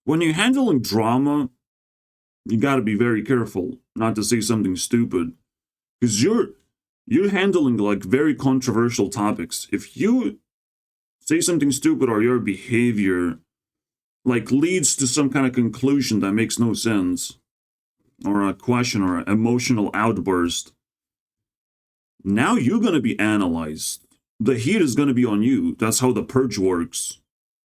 when you're handling drama, you got to be very careful not to say something stupid, because you're handling like very controversial topics. If you say something stupid or your behavior like leads to some kind of conclusion that makes no sense, or a question or an emotional outburst, now you're going to be analyzed. The heat is going to be on you. That's how the purge works.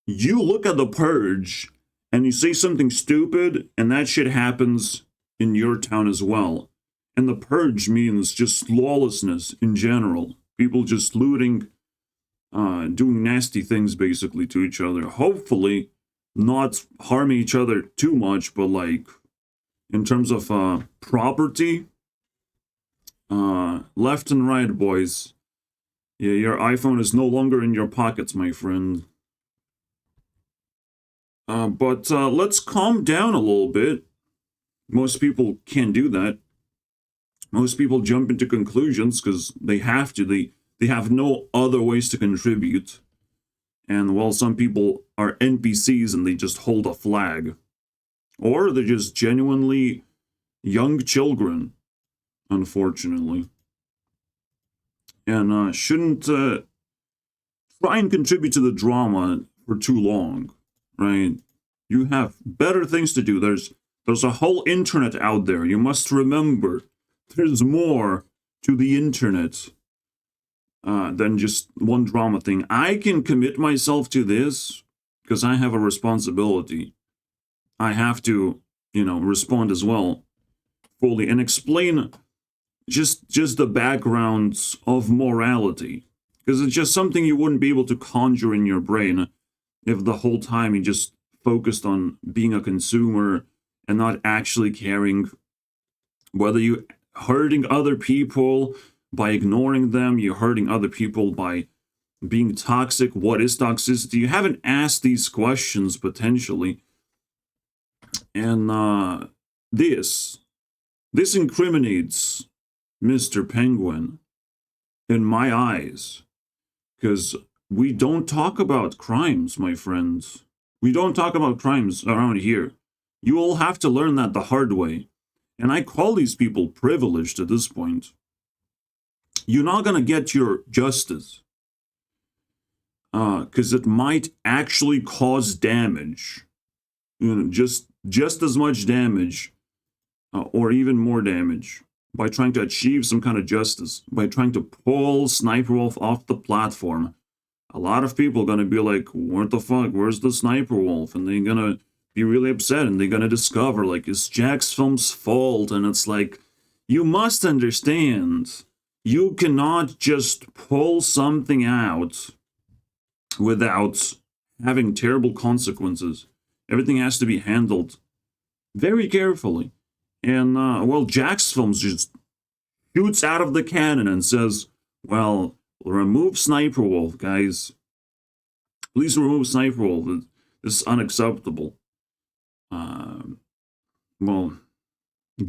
You look at the purge and you say something stupid, and that shit happens in your town as well. And the purge means just lawlessness in general. People just looting, doing nasty things basically to each other. Hopefully not harming each other too much, but like in terms of property, left and right, boys. Yeah, your iPhone is no longer in your pockets, my friend. But let's calm down a little bit. Most people can't do that. Most people jump into conclusions because they have to. They have no other ways to contribute. And well, some people are NPCs and they just hold a flag. Or they're just genuinely young children, unfortunately. And shouldn't try and contribute to the drama for too long, right? You have better things to do. There's a whole internet out there. You must remember, there's more to the internet than just one drama thing. I can commit myself to this because I have a responsibility. I have to, respond as well fully and explain just the backgrounds of morality, because it's just something you wouldn't be able to conjure in your brain if the whole time you just focused on being a consumer and not actually caring whether you hurting other people by ignoring them, you're hurting other people by being toxic. What is toxicity? You haven't asked these questions potentially. And this incriminates Mr. Penguin in my eyes, because we don't talk about crimes, my friends. We don't talk about crimes around here. You will have to learn that the hard way. And I call these people privileged at this point. You're not going to get your justice, because it might actually cause damage. Just as much damage, or even more damage, by trying to achieve some kind of justice, by trying to pull Sniperwolf off the platform. A lot of people are going to be like, what the fuck, where's the Sniperwolf? And they're going to be really upset, and they're going to discover, like, it's Jacksfilm's fault. And it's like, you must understand, you cannot just pull something out without having terrible consequences. Everything has to be handled very carefully. And, Jacksfilms just shoots out of the cannon and says, well, remove Sniperwolf, guys. Please remove Sniperwolf. This is unacceptable.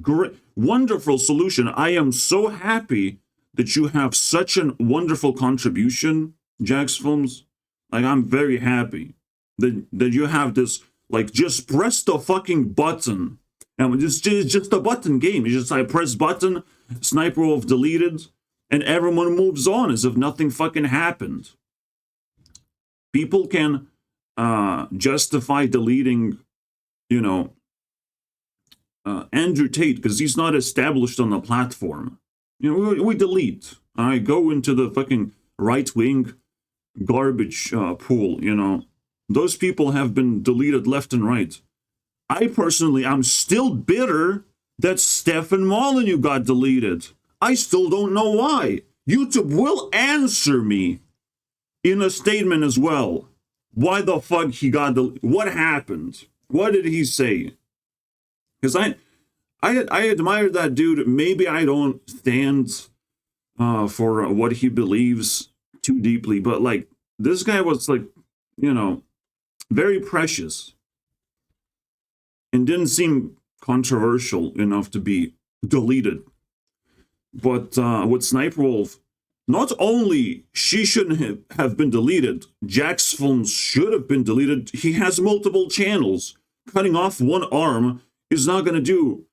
Great, wonderful solution. I am so happy that you have such a wonderful contribution, Jacksfilms. Like, I'm very happy that you have this. Like, just press the fucking button. And it's just a button game. You just like press button, Sniperwolf deleted, and everyone moves on as if nothing fucking happened. People can justify deleting, Andrew Tate because he's not established on the platform. We delete. I go into the fucking right-wing garbage pool, Those people have been deleted left and right. I personally, I'm still bitter that Stefan Molyneux got deleted. I still don't know why. YouTube will answer me in a statement as well. Why the fuck he got deleted? What happened? What did he say? Because I admire that dude. Maybe I don't stand for what he believes too deeply, but like this guy was like, very precious and didn't seem controversial enough to be deleted. But with Sniperwolf, not only she shouldn't have been deleted, Jacksfilms should have been deleted. He has multiple channels. cutting off one arm is not going to do,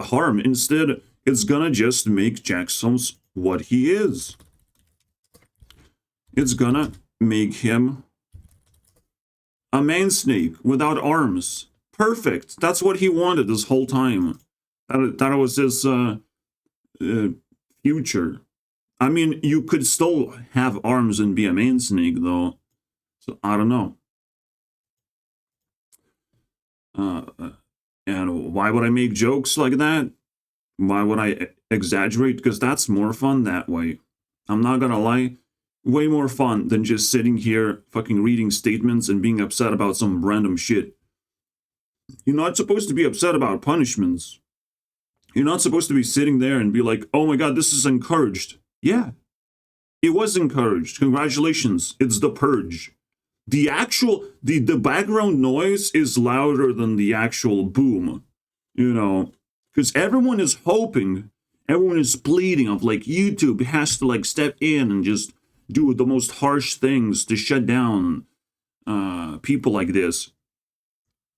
harm. Instead, it's going to just make Jack Soames what he is. It's going to make him a man snake without arms. Perfect. That's what he wanted this whole time. That was his future. I mean, you could still have arms and be a man snake, though. So, I don't know. And why would I make jokes like that? Why would I exaggerate? Because that's more fun that way. I'm not gonna lie. Way more fun than just sitting here fucking reading statements and being upset about some random shit. You're not supposed to be upset about punishments. You're not supposed to be sitting there and be like, oh my god, this is encouraged. Yeah, it was encouraged. Congratulations, it's the purge. The background noise is louder than the actual boom, because everyone is hoping, everyone is pleading of like YouTube has to like step in and just do the most harsh things to shut down people like this.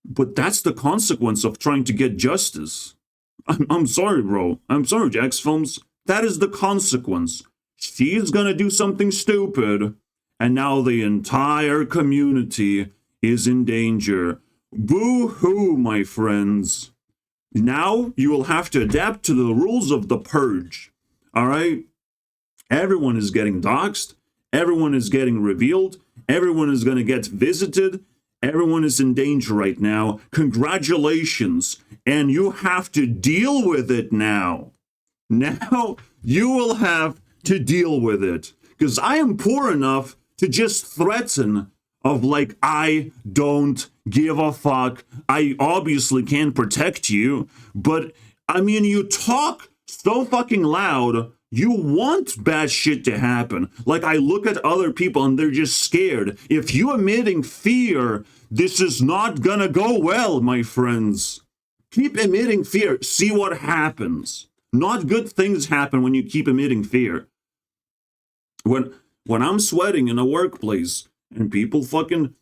But that's the consequence of trying to get justice. I'm sorry, bro. I'm sorry, Jax Films. That is the consequence. She's gonna do something stupid, and now the entire community is in danger. Boo-hoo, my friends. Now you will have to adapt to the rules of the purge. Alright? Everyone is getting doxxed. Everyone is getting revealed. Everyone is gonna get visited. Everyone is in danger right now. Congratulations. And you have to deal with it now. Now you will have to deal with it. Because I am poor enough to just threaten of like, I don't give a fuck. I obviously can't protect you. But, I mean, you talk so fucking loud. You want bad shit to happen. Like, I look at other people and they're just scared. If you emitting fear, this is not gonna go well, my friends. Keep emitting fear. See what happens. Not good things happen when you keep emitting fear. When I'm sweating in a workplace and people fucking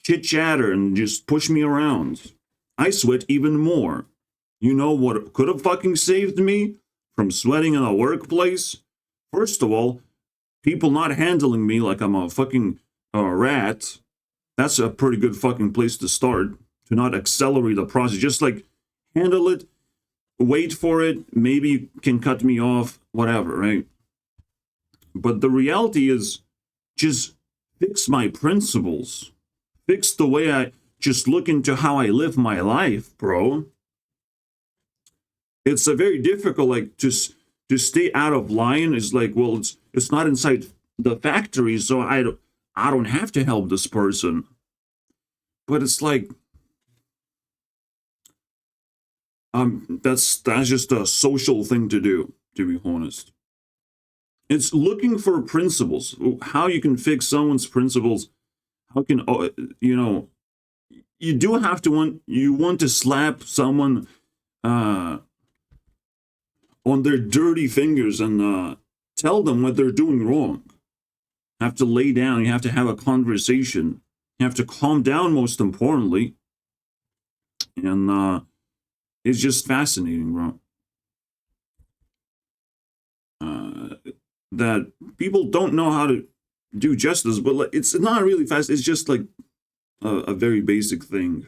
chit-chatter and just push me around, I sweat even more. You know what could have fucking saved me from sweating in a workplace? First of all, people not handling me like I'm a fucking rat. That's a pretty good fucking place to start. To not accelerate the process. Just like handle it, wait for it, maybe you can cut me off, whatever, right? But the reality is, just fix my principles. Fix the way I just look into how I live my life, bro. It's a very difficult, like, just to stay out of line is like, well, it's not inside the factory, so I don't have to help this person. But it's like, that's just a social thing to do, to be honest. It's looking for principles, how you can fix someone's principles. How can, you do have to want to slap someone on their dirty fingers and tell them what they're doing wrong. You have to lay down, you have to have a conversation. You have to calm down, most importantly. And it's just fascinating, bro. That people don't know how to do justice, but like, it's not really fast. It's just like a very basic thing.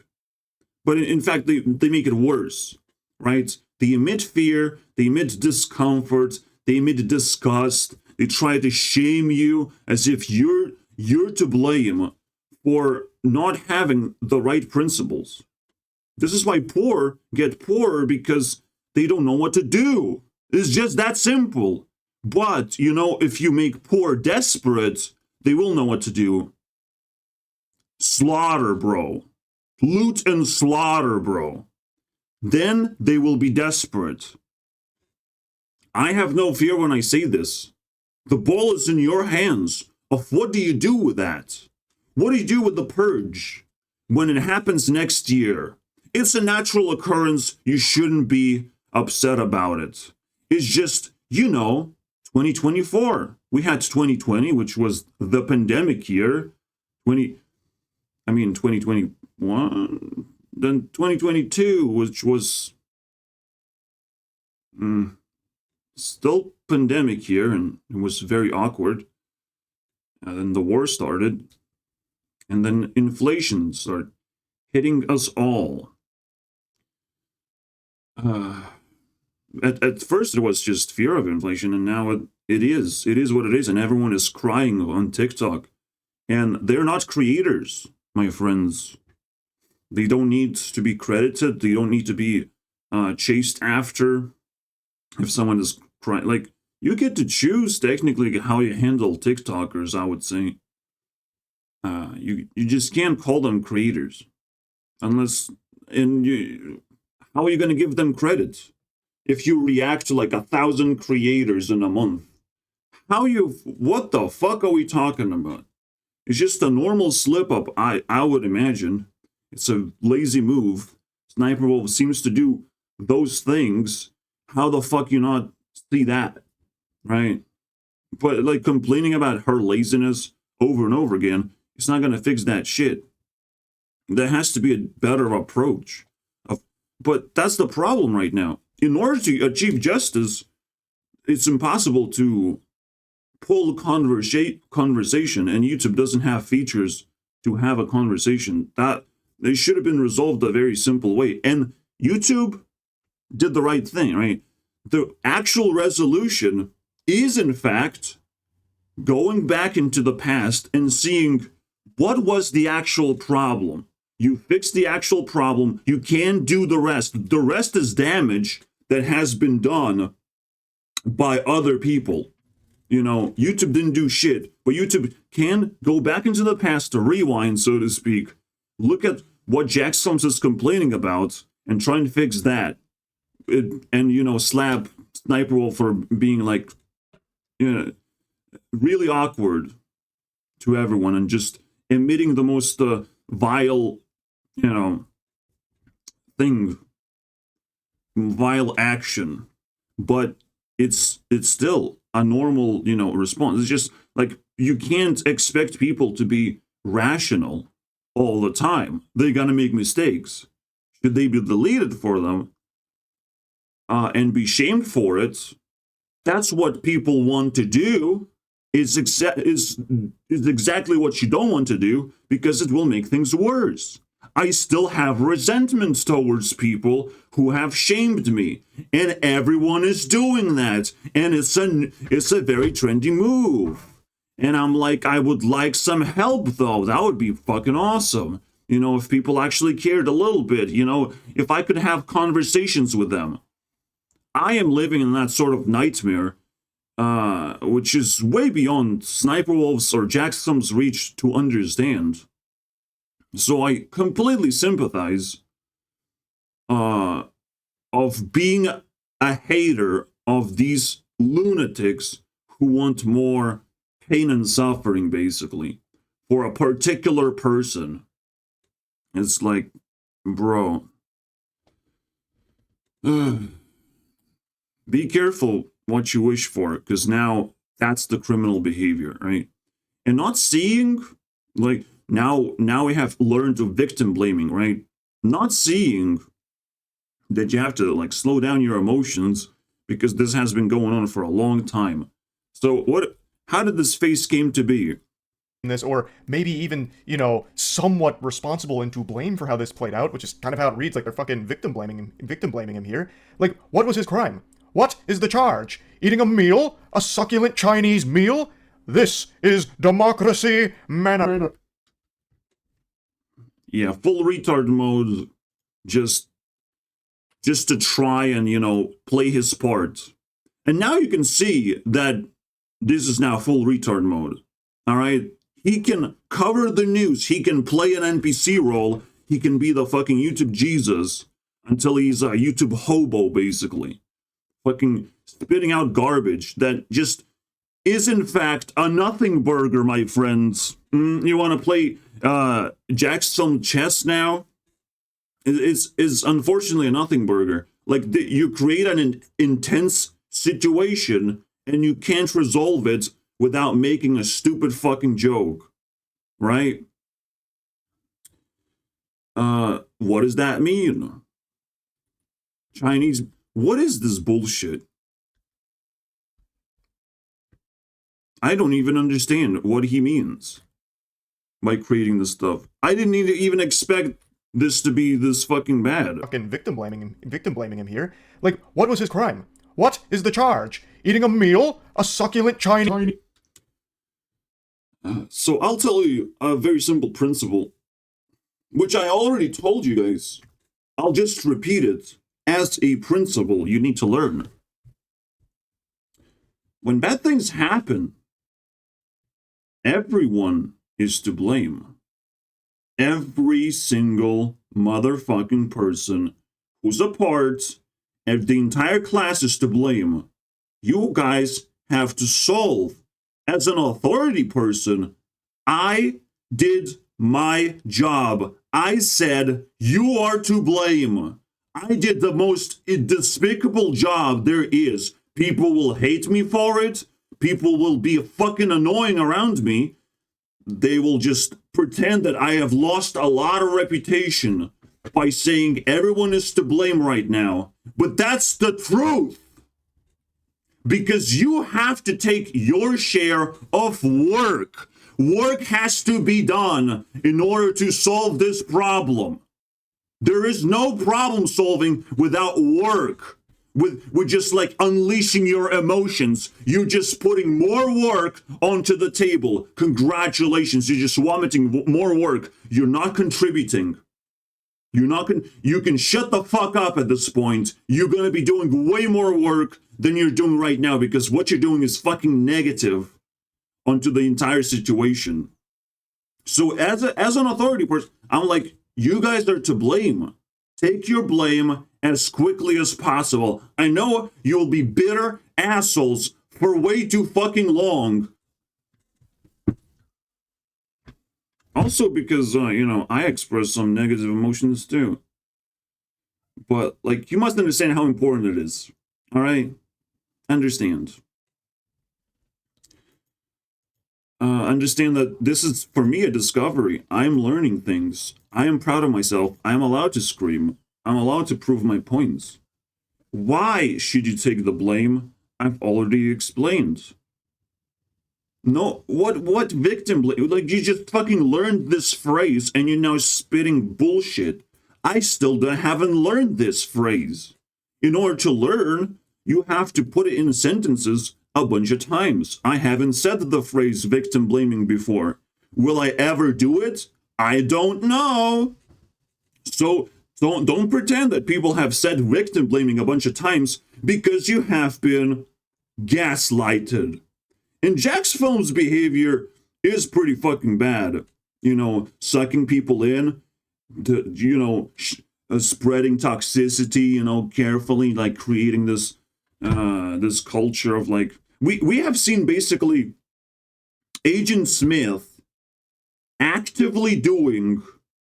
But in fact, they make it worse, right? They emit fear, they emit discomfort, they emit disgust. They try to shame you as if you're to blame for not having the right principles. This is why poor get poorer, because they don't know what to do. It's just that simple. But, if you make poor desperate, they will know what to do. Slaughter, bro. Loot and slaughter, bro. Then they will be desperate. I have no fear when I say this. The ball is in your hands. Of what do you do with that? What do you do with the purge when it happens next year? It's a natural occurrence. You shouldn't be upset about it. It's just, 2024. We had 2020, which was the pandemic year. 2020 one. Then 2022, which was still pandemic here, and it was very awkward. And then the war started, and then inflation started hitting us all. At first, it was just fear of inflation, and now it is what it is, and everyone is crying on TikTok. And they're not creators, my friends. They don't need to be credited. They don't need to be chased after if someone is crying. Like, you get to choose technically how you handle TikTokers, I would say. You just can't call them creators unless, how are you going to give them credit if you react to like 1,000 creators in a month? What the fuck are we talking about? It's just a normal slip up, I would imagine. It's a lazy move. Sniperwolf seems to do those things. How the fuck you not see that, right? But like complaining about her laziness over and over again, it's not gonna fix that shit. There has to be a better approach. But that's the problem right now. In order to achieve justice, it's impossible to pull a conversation, and YouTube doesn't have features to have a conversation. That they should have been resolved a very simple way. And YouTube did the right thing, right? The actual resolution is, in fact, going back into the past and seeing what was the actual problem. You fix the actual problem, you can do the rest. The rest is damage that has been done by other people. You know, YouTube didn't do shit, but YouTube can go back into the past to rewind, so to speak. Look at what Jack Sums is complaining about and try and fix that. And, you know, slap Sniperwolf for being like, you know, really awkward to everyone and just emitting the most vile, you know, vile action. But it's still a normal, you know, response. It's just like, you can't expect people to be rational all the time. They're gonna make mistakes. Should they be deleted for them and be shamed for it? That's what people want to do. Is exactly what you don't want to do, because it will make things worse. I still have resentment towards people who have shamed me, and everyone is doing that, and it's a very trendy move. And I'm like, I would like some help though. That would be fucking awesome. You know, if people actually cared a little bit, you know, if I could have conversations with them. I am living in that sort of nightmare, which is way beyond Sniperwolf's or Jackson's reach to understand. So I completely sympathize of being a hater of these lunatics who want more pain and suffering, basically, for a particular person. It's like, bro, be careful what you wish for, because now that's the criminal behavior, right? And not seeing, like, now we have learned to victim blaming, right? Not seeing that you have to, like, slow down your emotions, because this has been going on for a long time. So how did this face came to be? This, or maybe even, you know, somewhat responsible and to blame for how this played out, which is kind of how it reads, like they're fucking victim blaming him here. Like, what was his crime? What is the charge? Eating a meal? A succulent Chinese meal? This is democracy, man. Yeah, full retard mode, just to try and, you know, play his part. And now you can see that this is now full retard mode. All right? He can cover the news. He can play an NPC role. He can be the fucking YouTube Jesus until he's a YouTube hobo, basically. Fucking spitting out garbage that just is, in fact, a nothing burger, my friends. You want to play Jackson chess now? It's unfortunately a nothing burger. Like, you create an intense situation and you can't resolve it without making a stupid fucking joke, right? What does that mean? Chinese, what is this bullshit? I don't even understand what he means by creating this stuff. I didn't even expect this to be this fucking bad. Fucking victim blaming him here. Like, what was his crime? What is the charge? Eating a meal? A succulent Chinese... So I'll tell you a very simple principle, which I already told you guys. I'll just repeat it as a principle you need to learn. When bad things happen, everyone is to blame. Every single motherfucking person who's a part of the entire class is to blame. You guys have to solve. As an authority person, I did my job. I said, you are to blame. I did the most despicable job there is. People will hate me for it. People will be fucking annoying around me. They will just pretend that I have lost a lot of reputation by saying everyone is to blame right now. But that's the truth. Because you have to take your share of work. Work has to be done in order to solve this problem. There is no problem solving without work. With just like unleashing your emotions. You're just putting more work onto the table. Congratulations, you're just vomiting more work. You're not contributing. You can shut the fuck up at this point. You're gonna be doing way more work than you're doing right now because what you're doing is fucking negative onto the entire situation. So as an authority person, I'm like, you guys are to blame. Take your blame as quickly as possible. I know you'll be bitter assholes for way too fucking long. Also because, I express some negative emotions too. But, like, you must understand how important it is. Alright? Understand. Understand that this is, for me, a discovery. I'm learning things. I am proud of myself. I am allowed to scream. I'm allowed to prove my points. Why should you take the blame? I've already explained. No, what victim blame? Like, you just fucking learned this phrase and you're now spitting bullshit. I still haven't learned this phrase. In order to learn, you have to put it in sentences a bunch of times. I haven't said the phrase victim blaming before. Will I ever do it? I don't know. So don't pretend that people have said victim blaming a bunch of times because you have been gaslighted. And Jack's film's behavior is pretty fucking bad. Sucking people in, spreading toxicity, carefully, like creating this culture of like, we have seen basically Agent Smith actively doing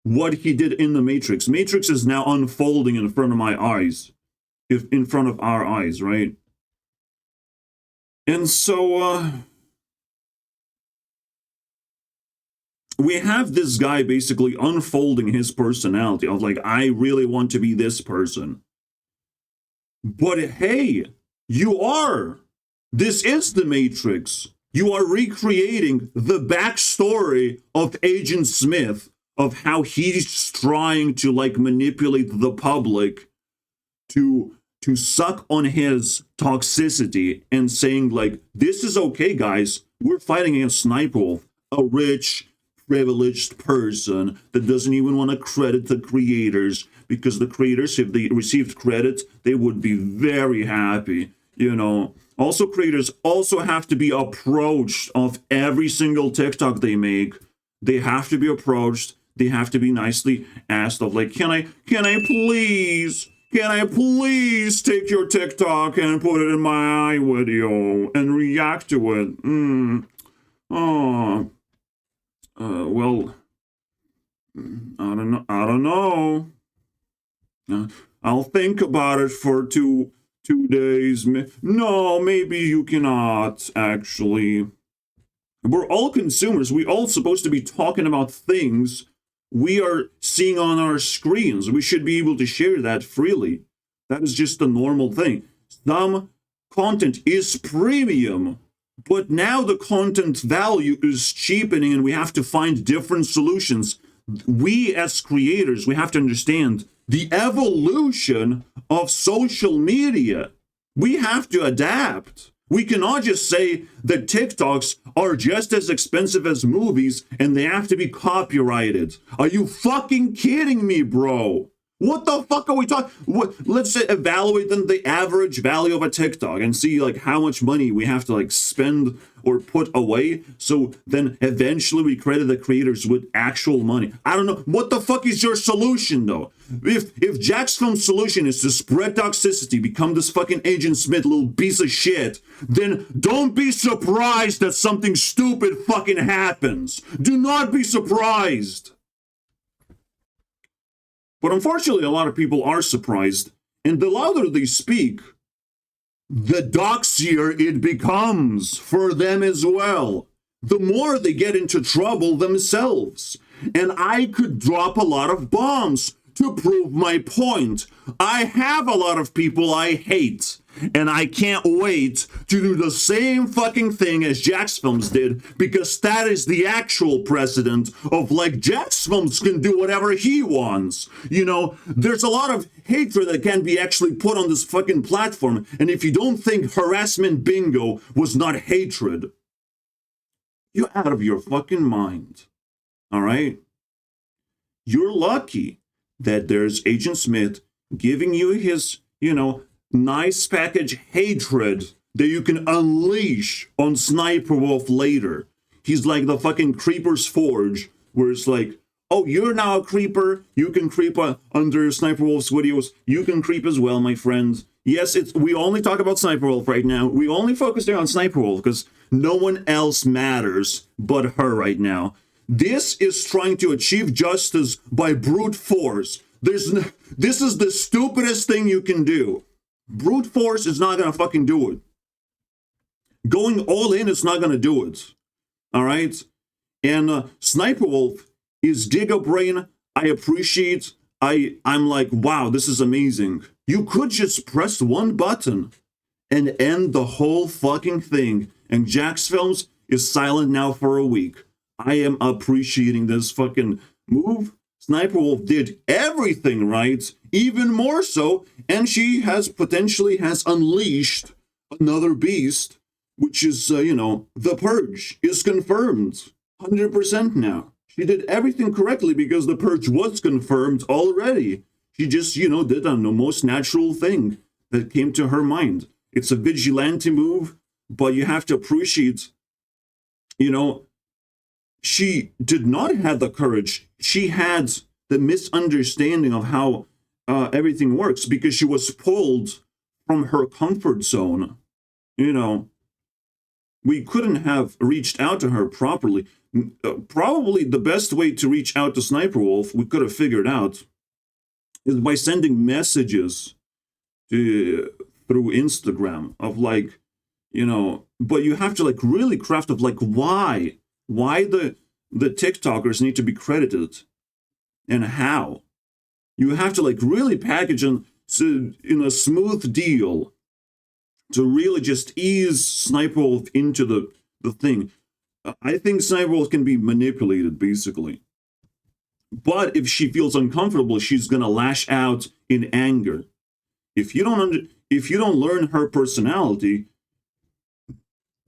what he did in the Matrix. Matrix is now unfolding in front of my eyes, in front of our eyes, right? And so, we have this guy basically unfolding his personality of like, I really want to be this person. But hey, you are. This is the Matrix. You are recreating the backstory of Agent Smith, of how he's trying to like manipulate the public to suck on his toxicity and saying like, this is okay, guys. We're fighting against Sniperwolf, a rich, privileged person that doesn't even want to credit the creators, because the creators, if they received credit, they would be very happy. Also, creators also have to be approached of every single TikTok they make. They have to be approached. They have to be nicely asked of like, can I please take your TikTok and put it in my video and react to it? Well, I don't know. I'll think about it for two days. No, maybe you cannot, actually. We're all consumers. We're all supposed to be talking about things we are seeing on our screens. We should be able to share that freely. That is just a normal thing. Some content is premium, but now the content value is cheapening and we have to find different solutions. We as creators, we have to understand the evolution of social media. We have to adapt. We cannot just say that TikToks are just as expensive as movies and they have to be copyrighted. Are you fucking kidding me, bro? What the fuck are we talking? Let's say evaluate then the average value of a TikTok and see like how much money we have to like spend or put away. So then eventually we credit the creators with actual money. I don't know. What the fuck is your solution though? If Jack's film solution is to spread toxicity, become this fucking Agent Smith little piece of shit, then don't be surprised that something stupid fucking happens. Do not be surprised. But unfortunately, a lot of people are surprised, and the louder they speak, the doxier it becomes for them as well. The more they get into trouble themselves. And I could drop a lot of bombs to prove my point. I have a lot of people I hate, and I can't wait to do the same fucking thing as Jack's Films did, because that is the actual precedent of like Jack's Films can do whatever he wants. You know, there's a lot of hatred that can be actually put on this fucking platform, and if you don't think harassment bingo was not hatred, you're out of your fucking mind. All right? You're lucky that there's Agent Smith giving you his, nice package hatred that you can unleash on Sniperwolf later. He's like the fucking Creeper's Forge, where it's like, oh, you're now a creeper. You can creep under Sniperwolf's videos. You can creep as well, my friend. Yes, we only talk about Sniperwolf right now. We only focus there on Sniperwolf because no one else matters but her right now. This is trying to achieve justice by brute force. This is the stupidest thing you can do. Brute force is not going to fucking do it. Going all in is not going to do it. All right? And Sniperwolf is Giga Brain. I appreciate. I'm like, wow, this is amazing. You could just press one button and end the whole fucking thing. And Jack's Films is silent now for a week. I am appreciating this fucking move. Sniperwolf did everything right, even more so, and she potentially has unleashed another beast, which is, the Purge is confirmed 100% now. She did everything correctly because the Purge was confirmed already. She just, did the most natural thing that came to her mind. It's a vigilante move, but you have to appreciate, she did not have the courage. She had the misunderstanding of how everything works because she was pulled from her comfort zone. We couldn't have reached out to her properly. Probably the best way to reach out to Sniperwolf, we could have figured out, is by sending messages through Instagram of but you have to really craft of why the TikTokers need to be credited and how. You have to really package in a smooth deal to really just ease Sniperwolf into the thing. I think Sniperwolf can be manipulated basically. But if she feels uncomfortable, she's gonna lash out in anger. If you don't learn her personality,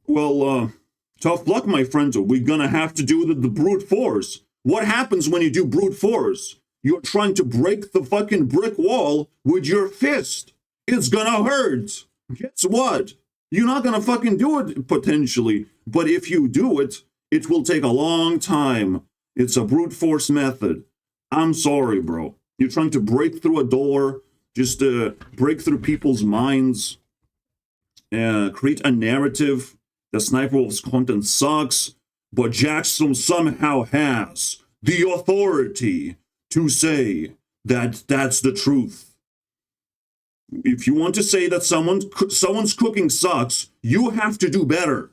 well, tough luck, my friends. We're gonna have to do the brute force. What happens when you do brute force? You're trying to break the fucking brick wall with your fist. It's gonna hurt. Guess what? You're not gonna fucking do it potentially. But if you do it, it will take a long time. It's a brute force method. I'm sorry, bro. You're trying to break through a door, just break through people's minds, create a narrative. The Sniperwolf's content sucks, but Jackson somehow has the authority to say that that's the truth. If you want to say that someone's cooking sucks, you have to do better.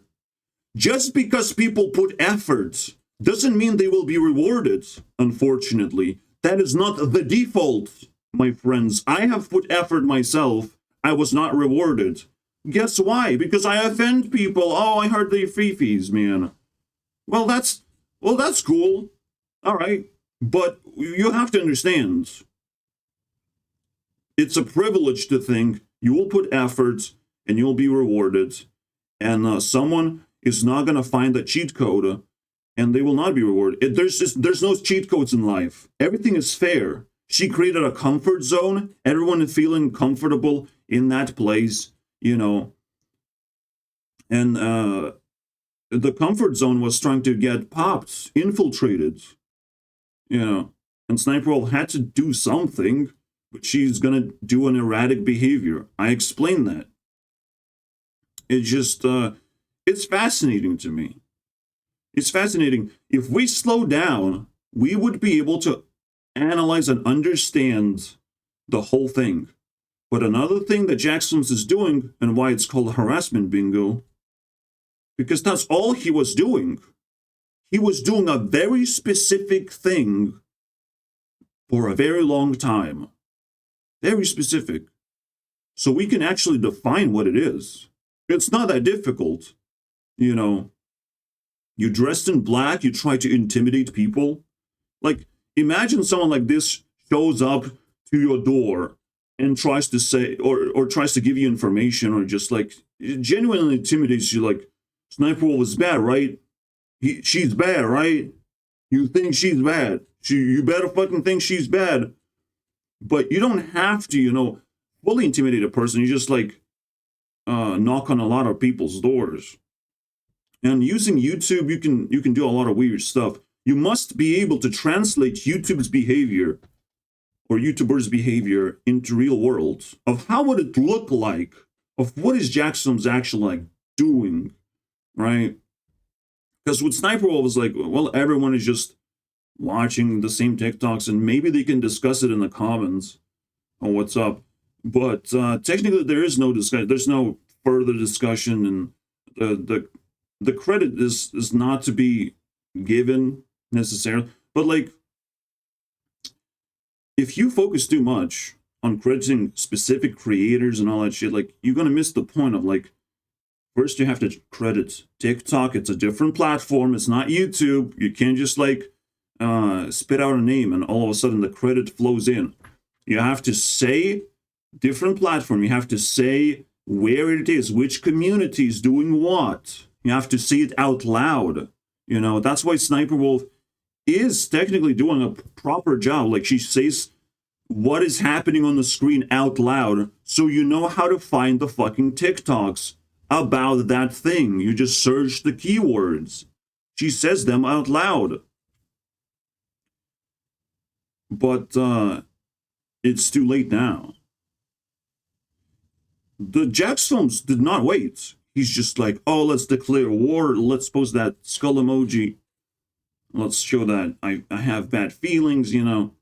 Just because people put effort Doesn't mean they will be rewarded, unfortunately. That is not the default, my friends. I have put effort myself. I was not rewarded. Guess why? Because I offend people. Oh, I heard they fifis, man. Well, that's cool. All right. But you have to understand, it's a privilege to think you will put effort and you'll be rewarded. And someone is not going to find that cheat code and they will not be rewarded. There's no cheat codes in life. Everything is fair. She created a comfort zone. Everyone is feeling comfortable in that place, you know. And the comfort zone was trying to get popped, infiltrated, you know. And SSSniperwolf had to do something, but she's gonna do an erratic behavior. I explained that. It just, it's fascinating to me. It's fascinating. If we slow down, we would be able to analyze and understand the whole thing. But another thing that Jackson's is doing, and why it's called harassment bingo, because that's all he was doing. He was doing a very specific thing for a very long time. Very specific. So we can actually define what it is. It's not that difficult, you know. You dressed in black, you try to intimidate people. Like, imagine someone like this shows up to your door and tries to say, or tries to give you information, or just like genuinely intimidates you, like, SSSniperwolf is bad, right? She's bad, right? You think she's bad. You better fucking think she's bad. But you don't have to, you know, fully intimidate a person. You just like knock on a lot of people's doors. And using YouTube, you can do a lot of weird stuff. You must be able to translate YouTube's behavior or YouTubers' behavior into real world of how would it look like, of what is Jackson's actually like doing, right? Because with SSSniperwolf is like, well, everyone is just watching the same TikToks and maybe they can discuss it in the comments on what's up. But technically there is no discussion, there's no further discussion, and the credit is not to be given necessarily. But like, if you focus too much on crediting specific creators and all that shit, like, you're gonna miss the point of, like, first you have to credit TikTok. It's a different platform. It's not YouTube. You can't just like spit out a name and all of a sudden the credit flows in. You have to say different platform. You have to say where it is, which community is doing what. You have to say it out loud. You know, that's why SSSniperwolf is technically doing a proper job. Like, she says what is happening on the screen out loud, so you know how to find the fucking TikToks about that thing. You just search the keywords. She says them out loud. But it's too late now. The Jacksons did not wait. He's just like, oh, let's declare war. Let's post that skull emoji. Let's show that I have bad feelings, you know.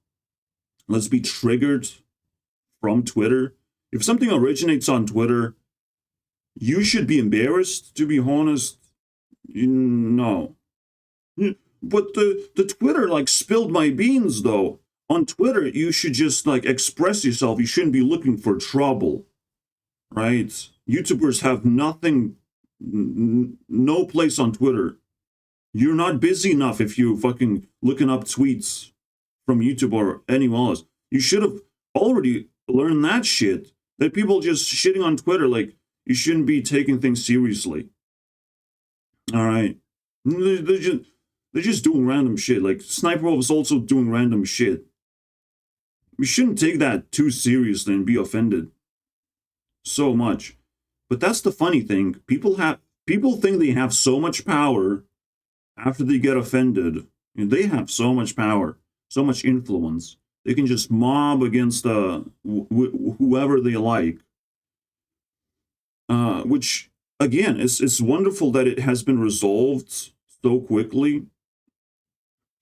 Let's be triggered from Twitter. If something originates on Twitter, you should be embarrassed, to be honest. No. But the Twitter, like, spilled my beans, though. On Twitter, you should just, like, express yourself. You shouldn't be looking for trouble. Right? YouTubers have nothing, no place on Twitter. You're not busy enough if you fucking looking up tweets from YouTube or anyone else. You should have already learned that shit. That people just shitting on Twitter, like, you shouldn't be taking things seriously. All right. They're just doing random shit. Like, SSSniperwolf is also doing random shit. You shouldn't take that too seriously and be offended so much. But that's the funny thing. People think they have so much power after they get offended. And they have so much power, so much influence. They can just mob against whoever they like. Which, again, it's wonderful that it has been resolved so quickly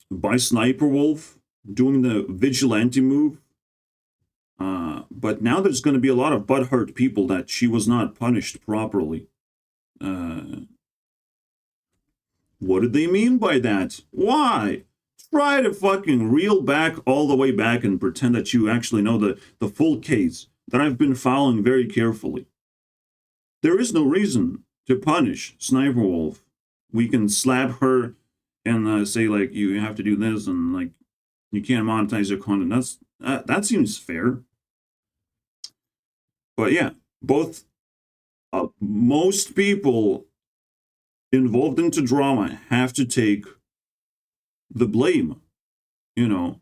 by SSSniperwolf doing the vigilante move. But now there's going to be a lot of butthurt people that she was not punished properly. What did they mean by that? Why? Try to fucking reel back all the way back and pretend that you actually know the full case that I've been following very carefully. There is no reason to punish Sniperwolf. We can slap her and say, like, you have to do this and, like, you can't monetize your content. That seems fair. But yeah, most people involved into drama have to take the blame. You know,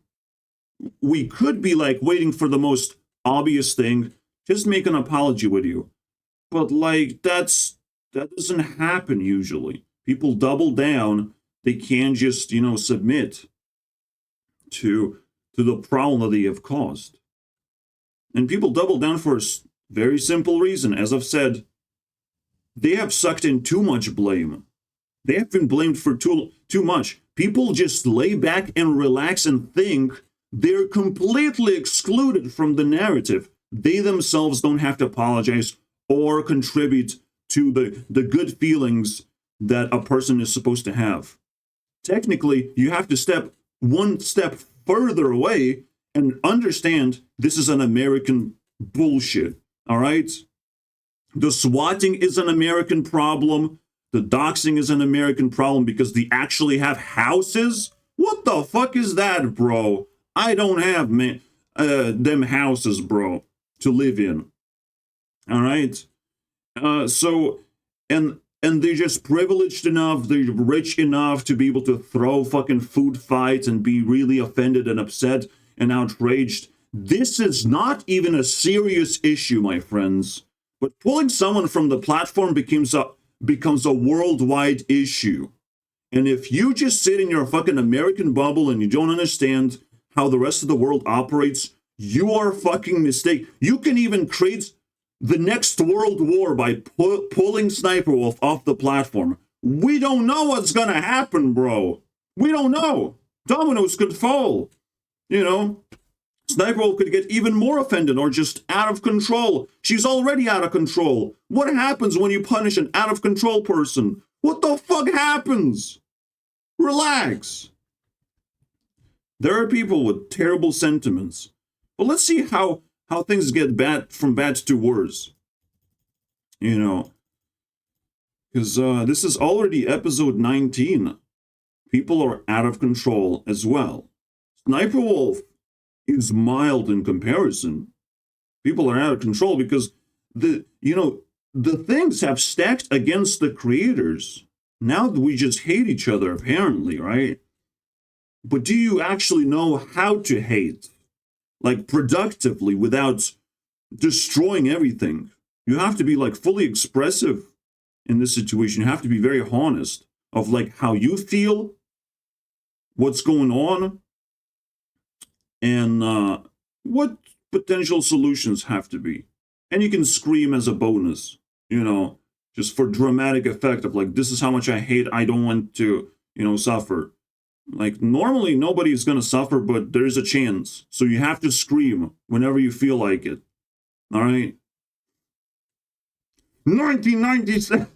we could be like waiting for the most obvious thing, just make an apology with you. But like that doesn't happen usually. People double down. They can't just, submit to the problem that they have caused. And people double down for a very simple reason. As I've said, they have sucked in too much blame. They have been blamed for too much. People just lay back and relax and think they're completely excluded from the narrative. They themselves don't have to apologize or contribute to the good feelings that a person is supposed to have. Technically, you have to step one step further away and understand this is an American bullshit, all right? The swatting is an American problem. The doxing is an American problem because they actually have houses? What the fuck is that, bro? I don't have them houses, bro, to live in. All right? And they're just privileged enough, they're rich enough to be able to throw fucking food fights and be really offended and upset and outraged. This is not even a serious issue, my friends. But pulling someone from the platform becomes a worldwide issue. And if you just sit in your fucking American bubble and you don't understand how the rest of the world operates, you are fucking mistaken. You can even create the next world war by pulling Sniperwolf off the platform. We don't know what's gonna happen, bro. We don't know. Dominoes could fall. Sniperwolf could get even more offended or just out of control. She's already out of control. What happens when you punish an out of control person? What the fuck happens? Relax. There are people with terrible sentiments. But let's see how things get from bad to worse. Because this is already episode 19. People are out of control as well. Sniperwolf is mild in comparison. People are out of control because the things have stacked against the creators. Now we just hate each other, apparently, right? But do you actually know how to hate? Like productively, without destroying everything. You have to be like fully expressive in this situation. You have to be very honest of like how you feel, what's going on, and what potential solutions have to be. And you can scream as a bonus, just for dramatic effect of like, this is how much I hate, I don't want to, suffer. Like, normally nobody's gonna suffer, but there's a chance. So you have to scream whenever you feel like it. All right? 1997,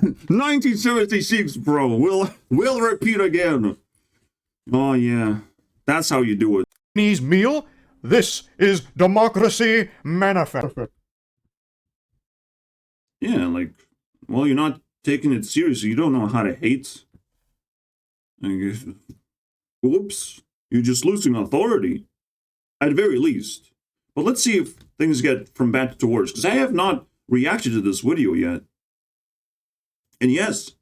1976, bro. We'll repeat again. Oh, yeah. That's how you do it. Chinese meal? This is democracy manifest. Yeah, like, well, you're not taking it seriously. You don't know how to hate. Oops, you're just losing authority, at very least. But let's see if things get from bad to worse, because I have not reacted to this video yet. And yes,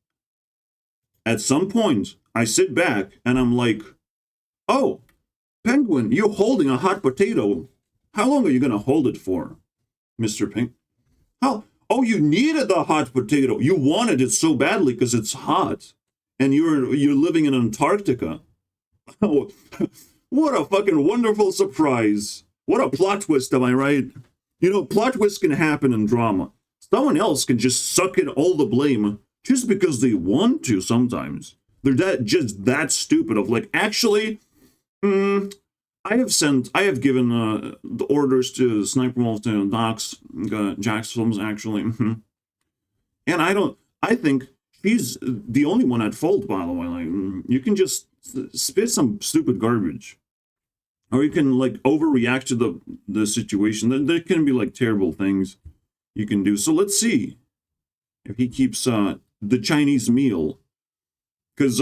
at some point, I sit back and I'm like, oh, Penguin, you're holding a hot potato. How long are you going to hold it for, Mr. Pink? How? Oh, you needed the hot potato. You wanted it so badly because it's hot. And you're living in Antarctica. Oh, what a fucking wonderful surprise. What a plot twist, am I right? Plot twists can happen in drama. Someone else can just suck in all the blame just because they want to sometimes. They're just that stupid of like, actually, I have given the orders to Sniperwolf to dox Jack's films, actually. And I think she's the only one at fault, by the way. Like, you can just spit some stupid garbage, or you can like overreact to the situation. There can be like terrible things you can do. So let's see if he keeps the Chinese meal, because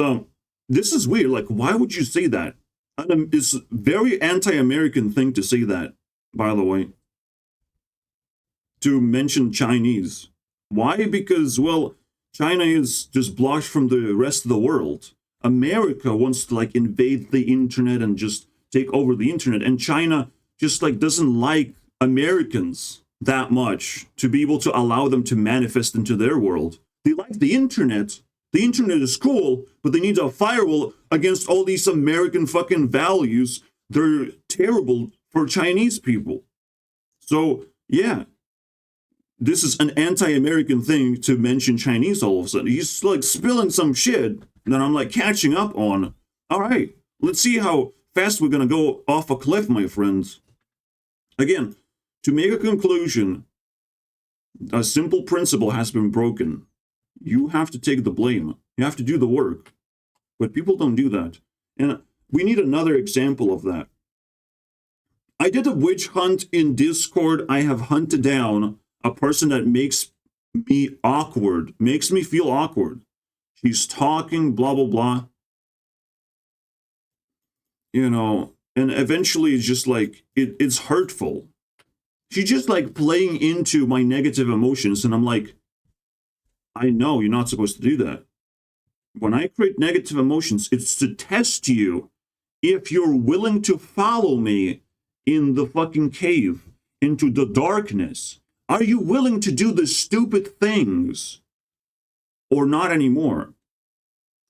this is weird. Like, why would you say that? It's a very anti-American thing to say that, by the way, to mention Chinese. Why? Because, well, China is just blocked from the rest of the world. America wants to like invade the internet and just take over the internet, and China just like doesn't like Americans that much to be able to allow them to manifest into their world. They like the internet. The internet is cool, but they need a firewall against all these American fucking values. They're terrible for Chinese people. So, yeah, this is an anti-American thing to mention Chinese all of a sudden. He's like spilling some shit that I'm like catching up on. All right, let's see how fast we're gonna go off a cliff, my friends. Again, to make a conclusion, a simple principle has been broken. You have to take the blame. You have to do the work. But people don't do that. And we need another example of that. I did a witch hunt in Discord. I have hunted down a person that makes me awkward, makes me feel awkward. She's talking, blah, blah, blah. You know, and eventually it's just like, it's hurtful. She's just like playing into my negative emotions, and I'm like, I know you're not supposed to do that. When I create negative emotions, it's to test you if you're willing to follow me in the fucking cave, into the darkness. Are you willing to do the stupid things or not anymore?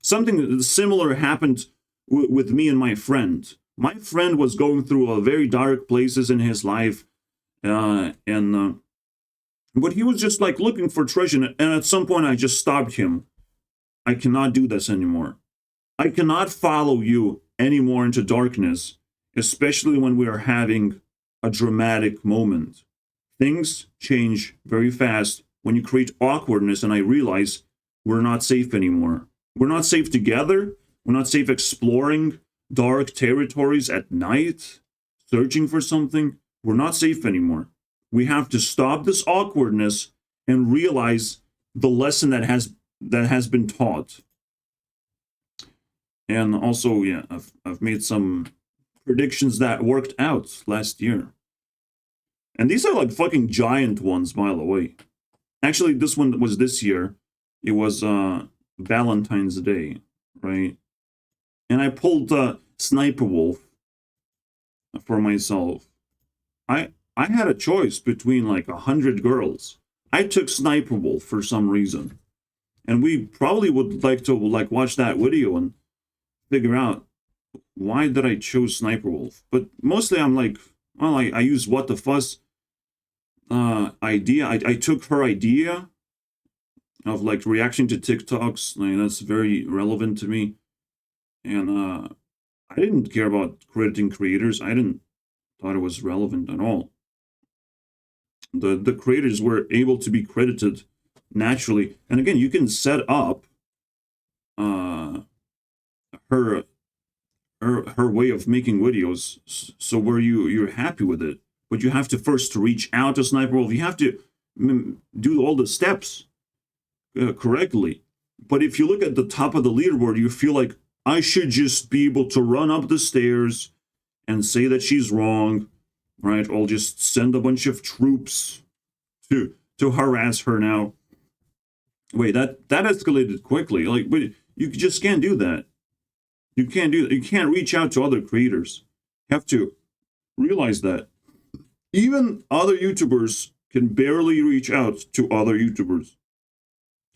Something similar happened with me and my friend. My friend was going through a very dark places in his life, but he was just like looking for treasure, and at some point I just stopped him. I cannot do this anymore. I cannot follow you anymore into darkness, especially when we are having a dramatic moment. Things change very fast when you create awkwardness, and I realize we're not safe anymore. We're not safe together. We're not safe exploring dark territories at night, searching for something. We're not safe anymore. We have to stop this awkwardness and realize the lesson that has been taught. And also, yeah, I've made some predictions that worked out last year. And these are like fucking giant ones, by the way. Actually, this one was this year. It was Valentine's Day, right? And I pulled Sniperwolf for myself. I had a choice between like 100 girls. I took Sniperwolf for some reason. And we probably would like to like watch that video and figure out why did I choose Sniperwolf. But mostly I'm like, well, I use What the Fuss idea. I took her idea of like reaction to TikToks. Like, that's very relevant to me. And I didn't care about crediting creators. I didn't thought it was relevant at all. The creators were able to be credited naturally. And again, you can set up her way of making videos so where you're happy with it. But you have to first reach out to Sniperwolf. You have to do all the steps correctly. But if you look at the top of the leaderboard, you feel like I should just be able to run up the stairs and say that she's wrong, right? I'll just send a bunch of troops to harass her now. Wait, that escalated quickly. Like, but you just can't do that. You can't do that. You can't reach out to other creators. You have to realize that. Even other YouTubers can barely reach out to other YouTubers.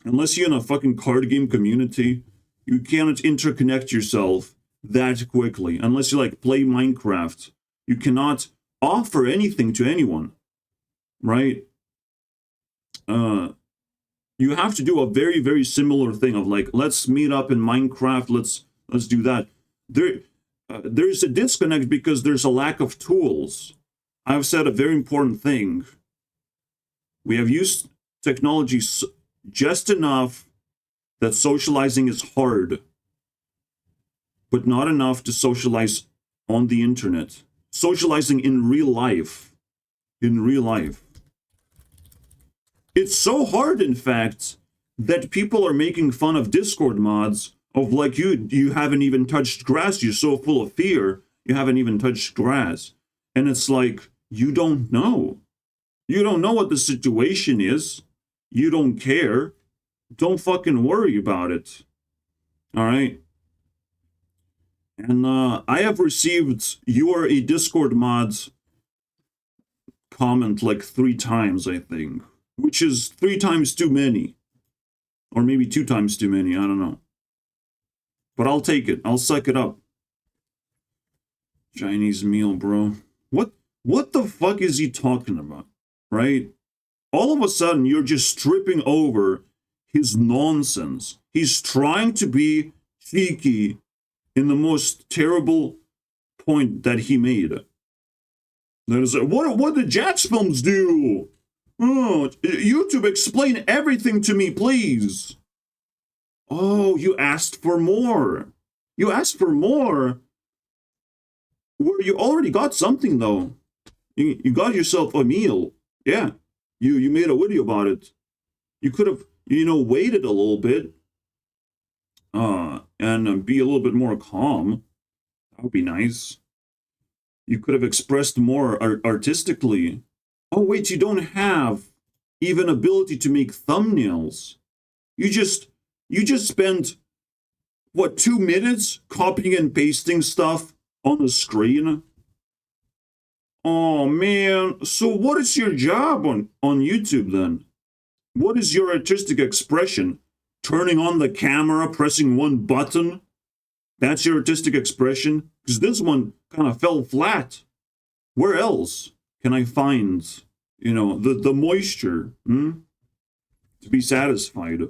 Unless you're in a fucking card game community, you cannot interconnect yourself that quickly. Unless you like play Minecraft, you cannot offer anything to anyone, right? You have to do a very, very similar thing of like, let's meet up in Minecraft. Let's do that. There's a disconnect because there's a lack of tools. I've said a very important thing. We have used technology just enough that socializing is hard, but not enough to socialize on the internet. Socializing in real life. In real life. It's so hard, in fact, that people are making fun of Discord mods of like, you haven't even touched grass, you're so full of fear, you haven't even touched grass. And it's like, you don't know. You don't know what the situation is. You don't care. Don't fucking worry about it. Alright? And I have received "you are a Discord mod" comment like 3 times, I think. Which is 3 times too many. Or maybe 2 times too many, I don't know. But I'll take it. I'll suck it up. Chinese meal, bro. What the fuck is he talking about? Right? All of a sudden, you're just stripping over his nonsense. He's trying to be cheeky in the most terrible point that he made. That is, what did Jack's films do? Oh, YouTube, explain everything to me, please. Oh, you asked for more. You asked for more. Where you already got something, though. You got yourself a meal. Yeah. You made a video about it. You could have, waited a little bit. And be a little bit more calm. That would be nice. You could have expressed more artistically. Oh, wait, you don't have even ability to make thumbnails. You just spent, 2 minutes copying and pasting stuff on the screen? Oh, man. So what is your job on YouTube, then? What is your artistic expression? Turning on the camera, pressing one button? That's your artistic expression? Because this one kind of fell flat. Where else can I find, the moisture to be satisfied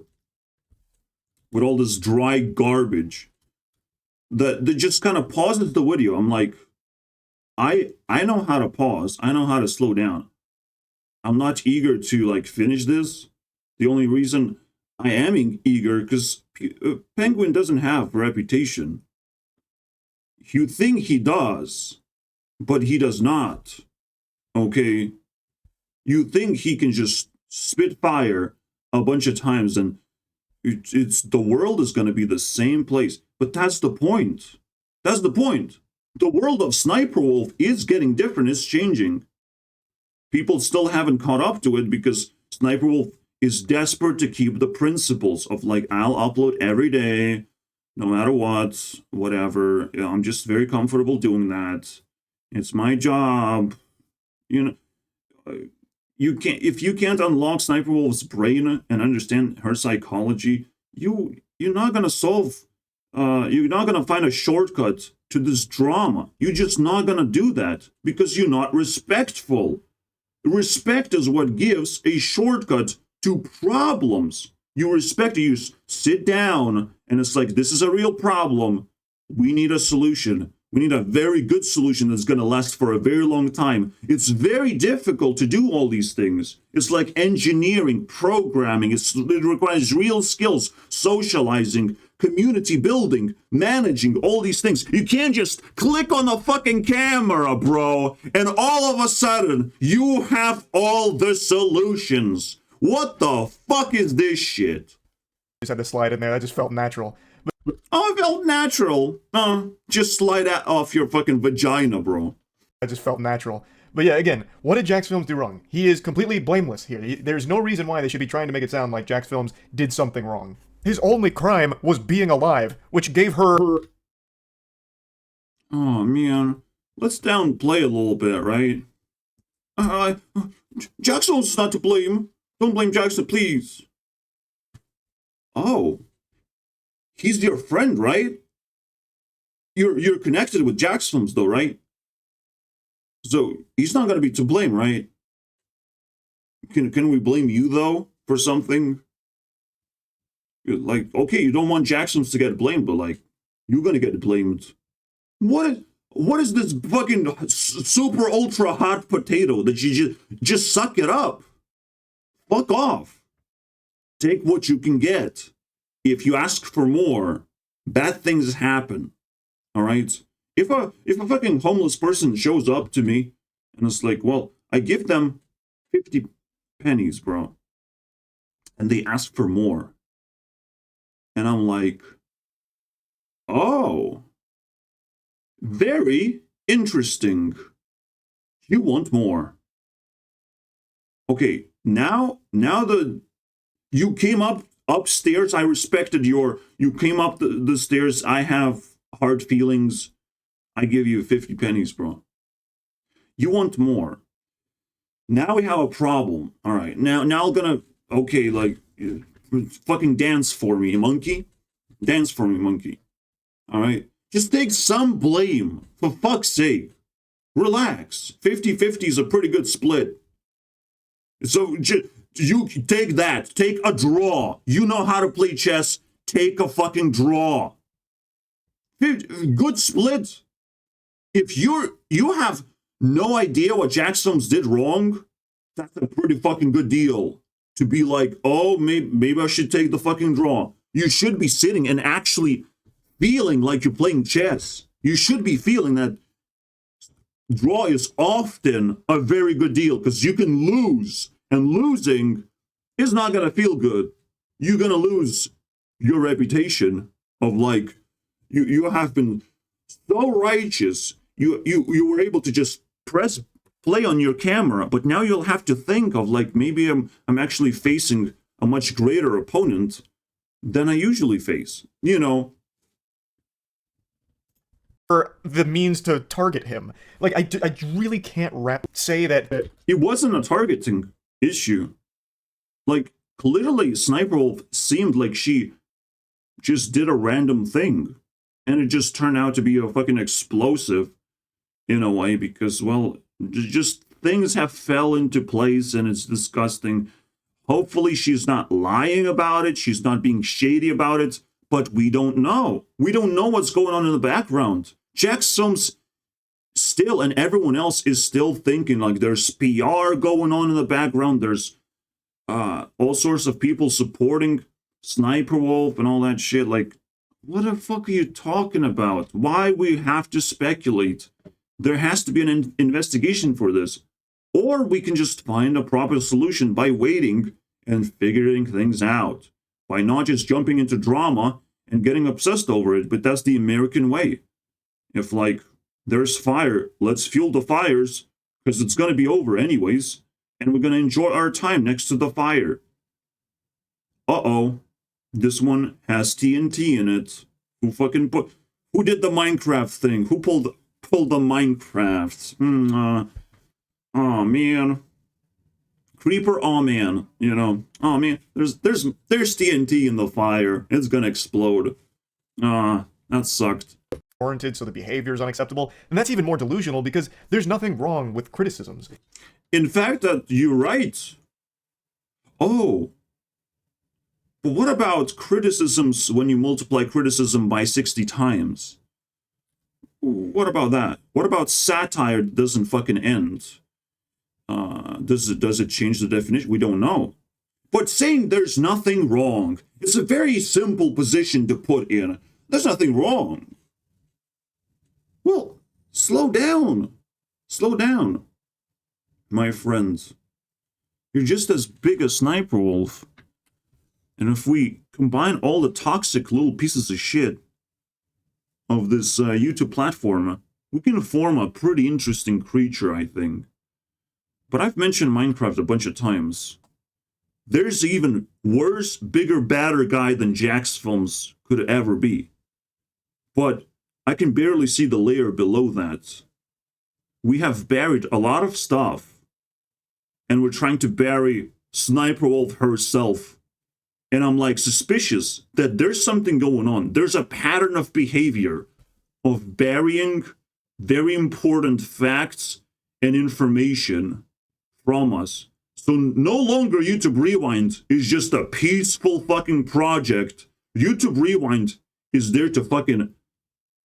with all this dry garbage that just kind of pauses the video? I'm like, I know how to pause. I know how to slow down. I'm not eager to finish this. The only reason I am eager because Penguin doesn't have a reputation. You think he does, but he does not. Okay? You think he can just spit fire a bunch of times and it's the world is going to be the same place. But that's the point. That's the point. The world of Sniperwolf is getting different. It's changing. People still haven't caught up to it because Sniperwolf is desperate to keep the principles of I'll upload every day, no matter what, whatever. I'm just very comfortable doing that. It's my job. You can't, if you can't unlock Sniperwolf's brain and understand her psychology, you're not gonna solve. You're not gonna find a shortcut to this drama. You're just not gonna do that because you're not respectful. Respect is what gives a shortcut to problems. You respect it. You sit down and it's like, this is a real problem. We need a solution. We need a very good solution that's going to last for a very long time. It's very difficult to do all these things. It's like engineering, programming. It requires real skills, socializing, community building, managing, all these things. You can't just click on the fucking camera, bro, and all of a sudden you have all the solutions. What the fuck is this shit? Just had to slide in there. That just felt natural. Oh, it felt natural. Just slide that off your fucking vagina, bro. That just felt natural. But yeah, again, what did Jack's Films do wrong? He is completely blameless here. There's no reason why they should be trying to make it sound like Jack's Films did something wrong. His only crime was being alive, which gave her... Oh, man. Let's downplay a little bit, right? Jackson's not to blame. Don't blame Jackson, please. Oh. He's your friend, right? You're connected with Jack's Films, though, right? So he's not going to be to blame, right? Can we blame you, though, for something? Okay, you don't want Jack's Films to get blamed, but, you're going to get blamed. What is this fucking super ultra hot potato that you just suck it up? Fuck off. Take what you can get. if you ask for more, bad things happen. All right? If a fucking homeless person shows up to me and it's like, well, I give them 50 pennies, bro, and they ask for more. And I'm like, oh, very interesting. You want more. Okay, now you came upstairs. I respected you came up the stairs. I have hard feelings. I give you 50 pennies, bro. You want more. Now we have a problem. All right. Now I'm gonna, okay, like, fucking dance for me, monkey. Dance for me, monkey. All right. Just take some blame, for fuck's sake. Relax. 50-50 is a pretty good split. So you take that. Take a draw. You know how to play chess. Take a fucking draw. Good split. If you have no idea what Jack Soames did wrong, that's a pretty fucking good deal. To be like, oh, maybe I should take the fucking draw. You should be sitting and actually feeling like you're playing chess. You should be feeling that draw is often a very good deal because you can lose, and losing is not going to feel good. You're going to lose your reputation of like, you have been so righteous. You were able to just press play on your camera, but now you'll have to think of like, maybe I'm actually facing a much greater opponent than I usually face, you know. For the means to target him. Like, I really can't say that... It wasn't a targeting issue. Like, clearly Sniperwolf seemed like she just did a random thing, and it just turned out to be a fucking explosive in a way because, well, just things have fell into place and it's disgusting. Hopefully she's not lying about it. She's not being shady about it. But we don't know. We don't know what's going on in the background. Jack Soames still, and everyone else is still thinking like there's PR going on in the background. There's all sorts of people supporting Sniperwolf and all that shit. Like, what the fuck are you talking about? Why we have to speculate? There has to be an investigation for this. Or we can just find a proper solution by waiting and figuring things out. By not just jumping into drama and getting obsessed over it. But that's the American way. If, like, there's fire, let's fuel the fires, because it's going to be over anyways, and we're going to enjoy our time next to the fire. Uh-oh. This one has TNT in it. Who did the Minecraft thing? Who pulled the Minecraft? Oh, man. Creeper, oh man, you know, oh man, there's TNT in the fire. It's gonna explode. That sucked. Warranted, so the behavior is unacceptable, and that's even more delusional because there's nothing wrong with criticisms. In fact, you're right. Oh, but what about criticisms when you multiply criticism by 60 times? What about that? What about satire that doesn't fucking end? Does it change the definition? We don't know. But saying there's nothing wrong, it's a very simple position to put in. There's nothing wrong. Well, slow down. Slow down. My friends, you're just as big as Sniperwolf. And if we combine all the toxic little pieces of shit of this YouTube platform, we can form a pretty interesting creature, I think. But I've mentioned Minecraft a bunch of times. There's even worse, bigger, badder guy than Jack Soames could ever be. But I can barely see the layer below that. We have buried a lot of stuff. And we're trying to bury Sniperwolf herself. And I'm like suspicious that there's something going on. There's a pattern of behavior of burying very important facts and information from us. So no longer YouTube Rewind is just a peaceful fucking project. YouTube Rewind is there to fucking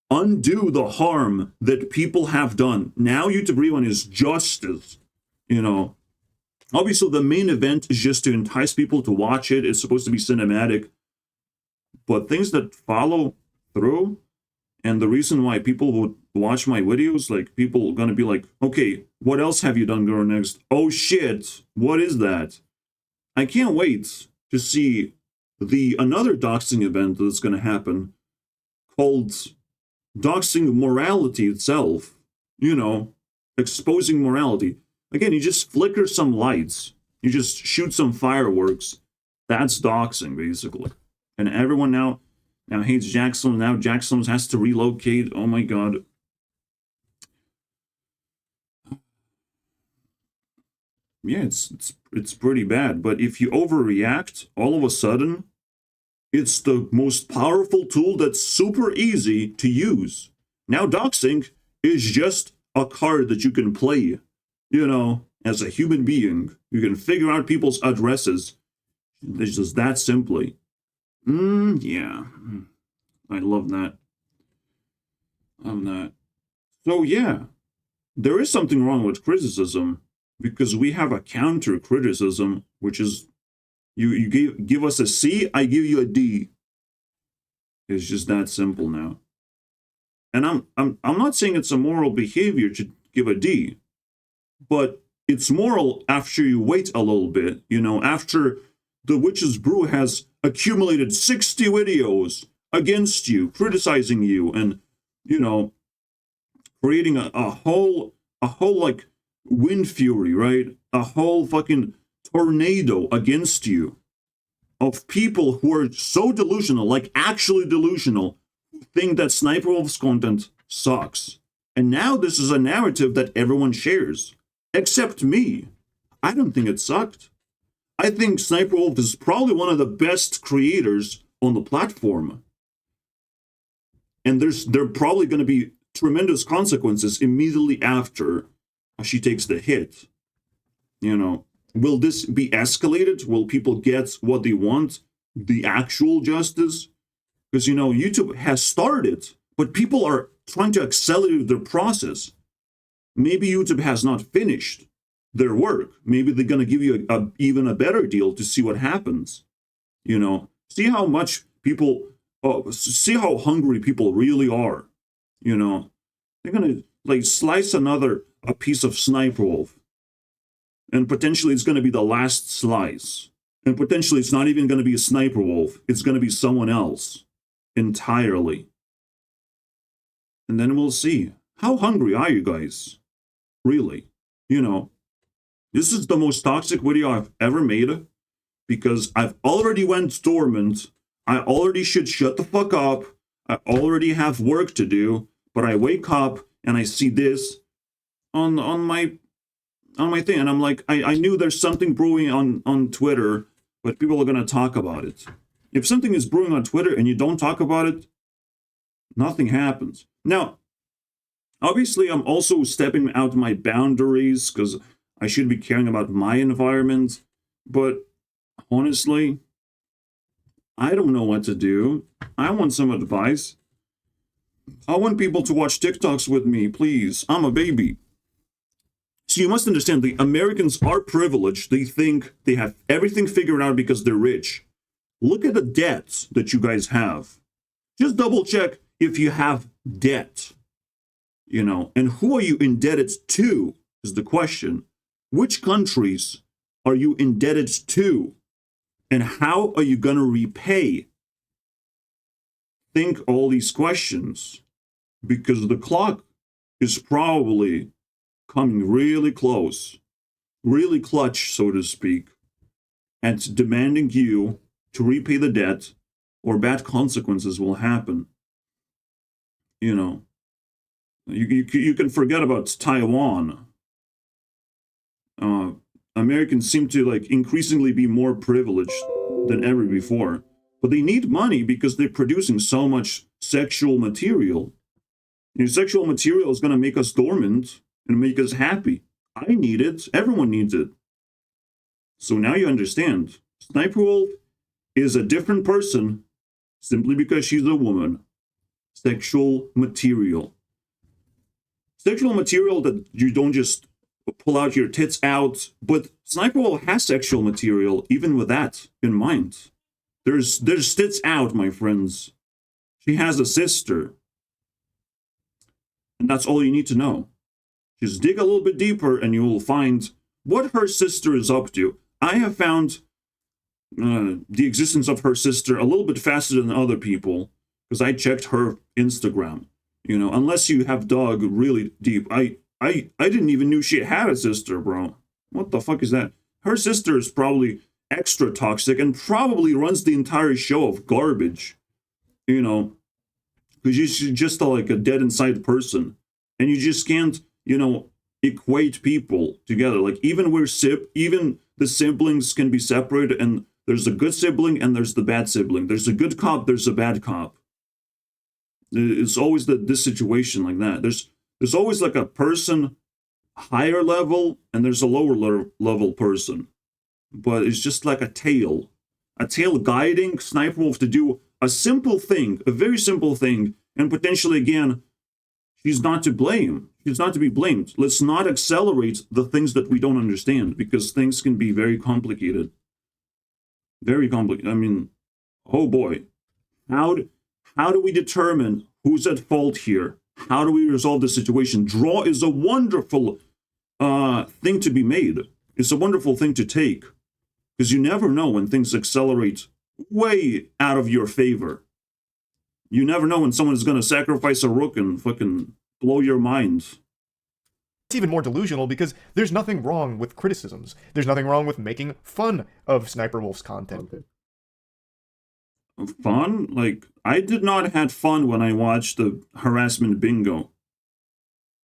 undo the harm that people have done. Now YouTube Rewind is justice, you know. Obviously, the main event is just to entice people to watch it. It's supposed to be cinematic. But things that follow through, and the reason why people would watch my videos, like people gonna be like, okay, what else have you done, Gurunext? Oh shit, what is that? I can't wait to see another doxing event that's gonna happen called doxing morality itself. You know, exposing morality. Again, you just flicker some lights, you just shoot some fireworks. That's doxing, basically. And everyone now hates Jackson. Now Jackson has to relocate. Oh my god. Yeah, it's pretty bad. But if you overreact, all of a sudden, it's the most powerful tool that's super easy to use. Now doxing is just a card that you can play, you know, as a human being. You can figure out people's addresses. It's just that simply. Yeah. I love that. So yeah, there is something wrong with criticism, because we have a counter criticism, which is you give us a C, I give you a D. It's just that simple now. And I'm not saying it's a moral behavior to give a D, but it's moral after you wait a little bit, you know, after the Witch's Brew has accumulated 60 videos against you, criticizing you, and, you know, creating a whole like wind fury, right? A whole fucking tornado against you of people who are so delusional, like actually delusional, think that Sniperwolf's content sucks. And now this is a narrative that everyone shares, except me. I don't think it sucked. I think Sniperwolf is probably one of the best creators on the platform. And there probably going to be tremendous consequences immediately after she takes the hit. You know, will this be escalated? Will people get what they want? The actual justice? Because, you know, YouTube has started, but people are trying to accelerate their process. Maybe YouTube has not finished their work. Maybe they're going to give you even a better deal to see what happens. You know, see how much people, see how hungry people really are. You know, they're going to like slice a piece of Sniperwolf. And potentially it's going to be the last slice. And potentially it's not even going to be a Sniperwolf. It's going to be someone else entirely. And then we'll see. How hungry are you guys? Really? You know, this is the most toxic video I've ever made, because I've already went dormant. I already should shut the fuck up. I already have work to do, but I wake up and I see this on my thing, and I'm like, I knew there's something brewing on Twitter, but people are gonna talk about it. If something is brewing on Twitter and you don't talk about it, nothing happens. Now, obviously, I'm also stepping out my boundaries because I should be caring about my environment, but honestly, I don't know what to do. I want some advice. I want people to watch TikToks with me, please. I'm a baby. So you must understand, the Americans are privileged. They think they have everything figured out because they're rich. Look at the debts that you guys have. Just double check if you have debt. You know, and who are you indebted to is the question. Which countries are you indebted to? And how are you going to repay? Think all these questions, because the clock is probably coming really close, really clutch, so to speak, and demanding you to repay the debt, or bad consequences will happen. You know, you can forget about Taiwan. Americans seem to like increasingly be more privileged than ever before, but they need money because they're producing so much sexual material. You know, sexual material is going to make us dormant and make us happy. I need it. Everyone needs it. So now you understand. Sniperwolf is a different person simply because she's a woman. Sexual material. Sexual material that you don't just pull out your tits out, but Sniperwolf has sexual material even with that in mind. There's stits out, my friends. She has a sister. And that's all you need to know. Just dig a little bit deeper and you will find what her sister is up to. I have found the existence of her sister a little bit faster than other people because I checked her Instagram. You know, unless you have dug really deep. I didn't even knew she had a sister, bro. What the fuck is that? Her sister is probably extra toxic and probably runs the entire show of garbage. You know, because she's just like a dead inside person. And you just can't, you know, equate people together. Like even even the siblings can be separated, and there's a good sibling and there's the bad sibling. There's a good cop, there's a bad cop. It's always this situation like that. There's always like a person higher level and there's a lower level person. But it's just like a tail guiding Sniperwolf to do a simple thing, a very simple thing, and potentially again, she's not to blame. She's not to be blamed. Let's not accelerate the things that we don't understand because things can be very complicated. Very complicated. I mean, oh boy. How do we determine who's at fault here? How do we resolve the situation? Draw is a wonderful thing to be made. It's a wonderful thing to take. Because you never know when things accelerate way out of your favor. You never know when someone is going to sacrifice a rook and fucking blow your mind. It's even more delusional because there's nothing wrong with criticisms. There's nothing wrong with making fun of Sniperwolf's content. Fun? Like, I did not have fun when I watched the harassment bingo.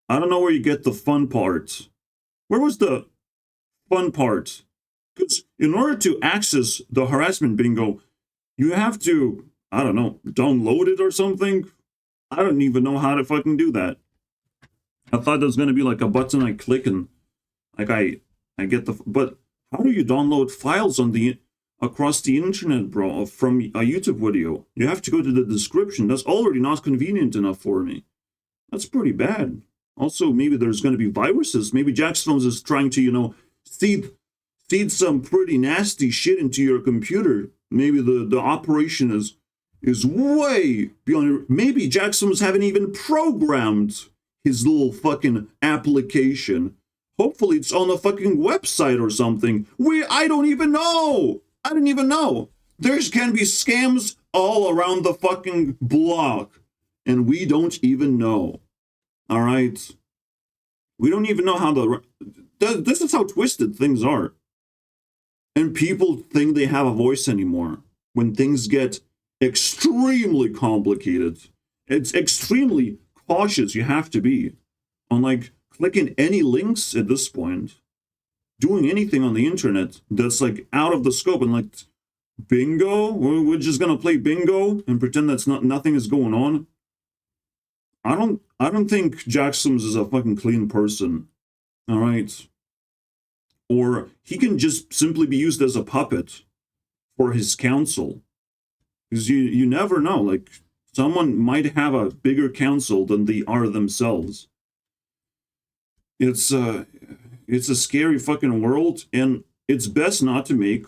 I don't know where you get the fun part. Where was the fun part? Because in order to access the harassment bingo, you have to, I don't know, download it or something? I don't even know how to fucking do that. I thought there was going to be like a button I click and like I get the... But how do you download files on across the internet, bro, from a YouTube video? You have to go to the description. That's already not convenient enough for me. That's pretty bad. Also, maybe there's going to be viruses. Maybe Jackstones is trying to, you know, seed some pretty nasty shit into your computer. Maybe the operation is way beyond. Maybe Jackstones haven't even programmed his little fucking application. Hopefully it's on a fucking website or something. I don't even know. I didn't even know. There can be scams all around the fucking block. And we don't even know. All right? We don't even know how this is how twisted things are. And people think they have a voice anymore. When things get extremely complicated. It's extremely cautious you have to be on like clicking any links at this point, doing anything on the internet that's like out of the scope. And like bingo, we're just gonna play bingo and pretend that's nothing is going on. I don't think Jack Sims is a fucking clean person. All right, or he can just simply be used as a puppet for his council, because you never know, like someone might have a bigger council than they are themselves. It's a scary fucking world, and it's best not to make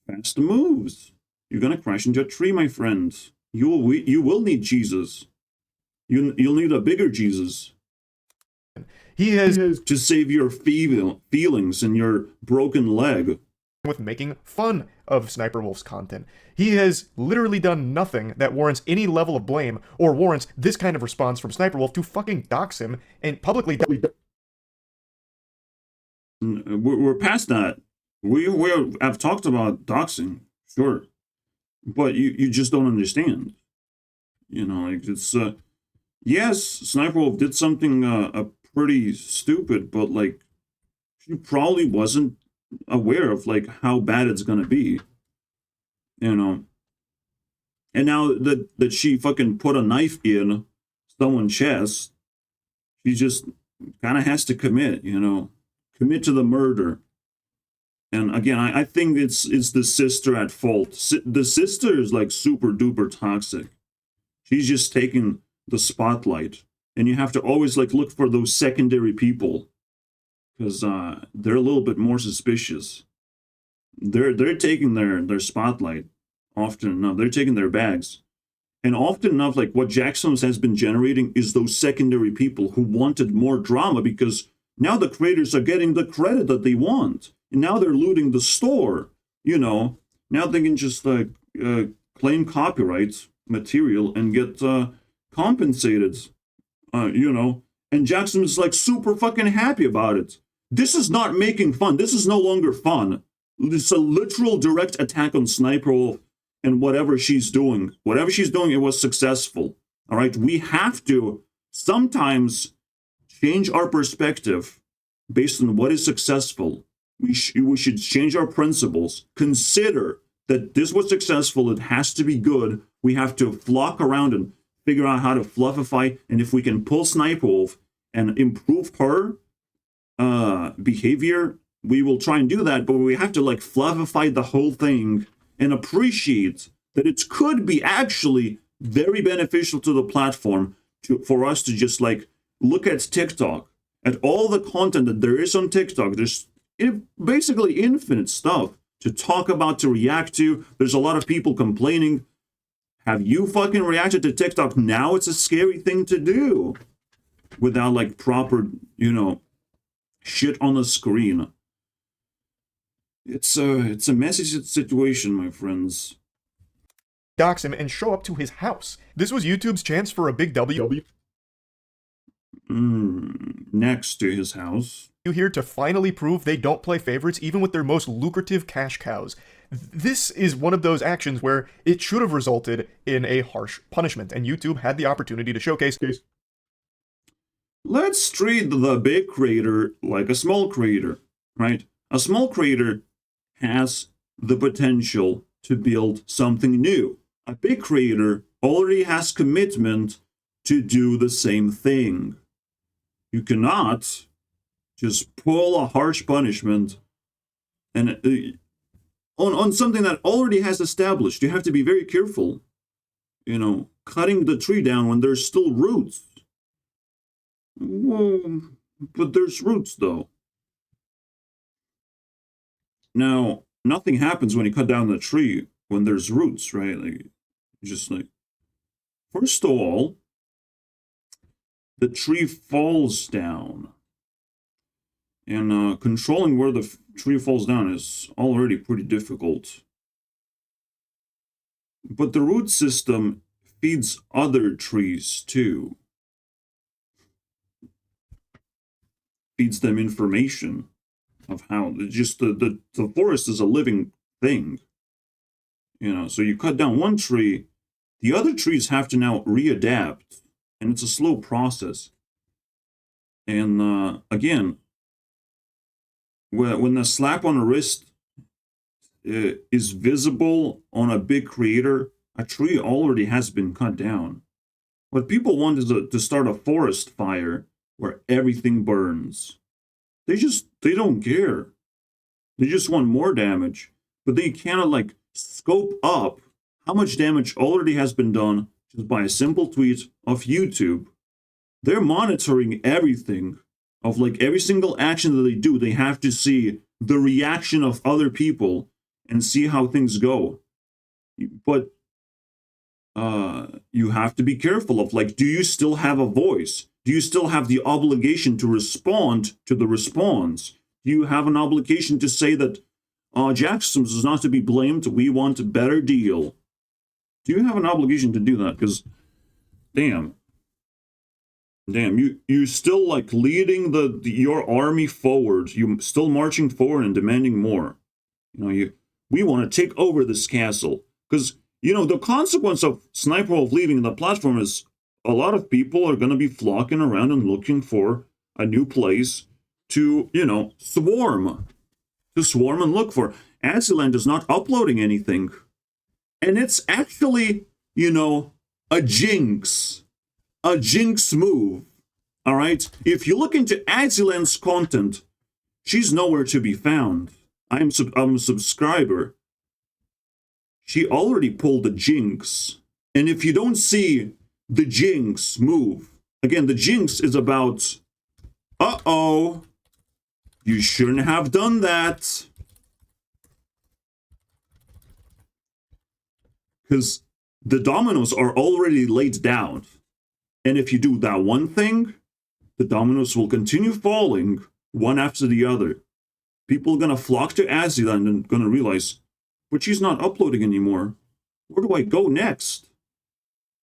fast moves. You're gonna crash into a tree, my friend. You will need Jesus. You'll need a bigger Jesus. He has to save your feelings and your broken leg. With making fun of Sniperwolf's content. He has literally done nothing that warrants any level of blame or warrants this kind of response from Sniperwolf to fucking dox him and publicly... We're past that. We have talked about doxing, sure. But you just don't understand. You know, like it's... yes, Sniperwolf did something pretty stupid, but like she probably wasn't aware of like how bad it's gonna be, you know. And now that she fucking put a knife in someone's chest, she just kind of has to commit, you know, commit to the murder. And again, I think it's the sister at fault. The sister is like super duper toxic. She's just taking the spotlight, and you have to always like look for those secondary people. Because they're a little bit more suspicious. They're taking their spotlight Often enough. They're taking their bags. And often enough, like what Jackson's has been generating is those secondary people who wanted more drama because now the creators are getting the credit that they want. And now they're looting the store, you know. Now they can just claim copyright material and get compensated, you know. And Jackson is like super fucking happy about it. This is not making fun. This is no longer fun. It's a literal direct attack on SSSniperwolf and whatever she's doing. Whatever she's doing, it was successful. All right, we have to sometimes change our perspective based on what is successful. We should change our principles. Consider that this was successful. It has to be good. We have to flock around and figure out how to fluffify. And if we can pull SSSniperwolf and improve her behavior, we will try and do that. But we have to like fluffify the whole thing and appreciate that it could be actually very beneficial to the platform for us to just like look at TikTok, at all the content that there is on TikTok. There's basically infinite stuff to talk about, to react to. There's a lot of people complaining. Have you fucking reacted to TikTok? Now it's a scary thing to do without like proper, you know, shit on the screen. It's a messy situation, my friends. Dox him and show up to his house. This was YouTube's chance for a big W. Next to his house. Here to finally prove they don't play favorites even with their most lucrative cash cows. This is one of those actions where it should have resulted in a harsh punishment, and YouTube had the opportunity to showcase. Let's treat the big creator like a small creator, right? A small creator has the potential to build something new. A big creator already has commitment to do the same thing. You cannot just pull a harsh punishment and on something that already has established. You have to be very careful, you know, cutting the tree down when there's still roots. Well, but there's roots though. Now, nothing happens when you cut down the tree when there's roots, right? Like, just like, first of all, the tree falls down. And controlling where the tree falls down is already pretty difficult. But the root system feeds other trees too. Feeds them information of how just the forest is a living thing. You know, so you cut down one tree, the other trees have to now readapt, and it's a slow process. And again, when the slap on the wrist is visible on a big creator, a tree already has been cut down. What people want is to start a forest fire where everything burns. They don't care. They just want more damage, but they cannot like scope up how much damage already has been done just by a simple tweet of YouTube. They're monitoring everything. Of like every single action that they do, they have to see the reaction of other people and see how things go. But you have to be careful of like, do you still have a voice? Do you still have the obligation to respond to the response? Do you have an obligation to say that Jackson's is not to be blamed, we want a better deal? Do you have an obligation to do that? Because, damn, you still like leading your army forward. You still marching forward and demanding more. You know, we want to take over this castle. Because, you know, the consequence of SSSniperwolf leaving the platform is a lot of people are going to be flocking around and looking for a new place to, you know, swarm. To swarm and look for. Aziland is not uploading anything. And it's actually, you know, a jinx. A jinx move. All right? If you look into Aziland's content, she's nowhere to be found. I'm a subscriber. She already pulled the jinx. And if you don't see the jinx move, again, the jinx is about, uh-oh, you shouldn't have done that. Because the dominoes are already laid down. And if you do that one thing, the dominoes will continue falling one after the other. People are going to flock to Aziland and going to realize, but she's not uploading anymore. Where do I go next?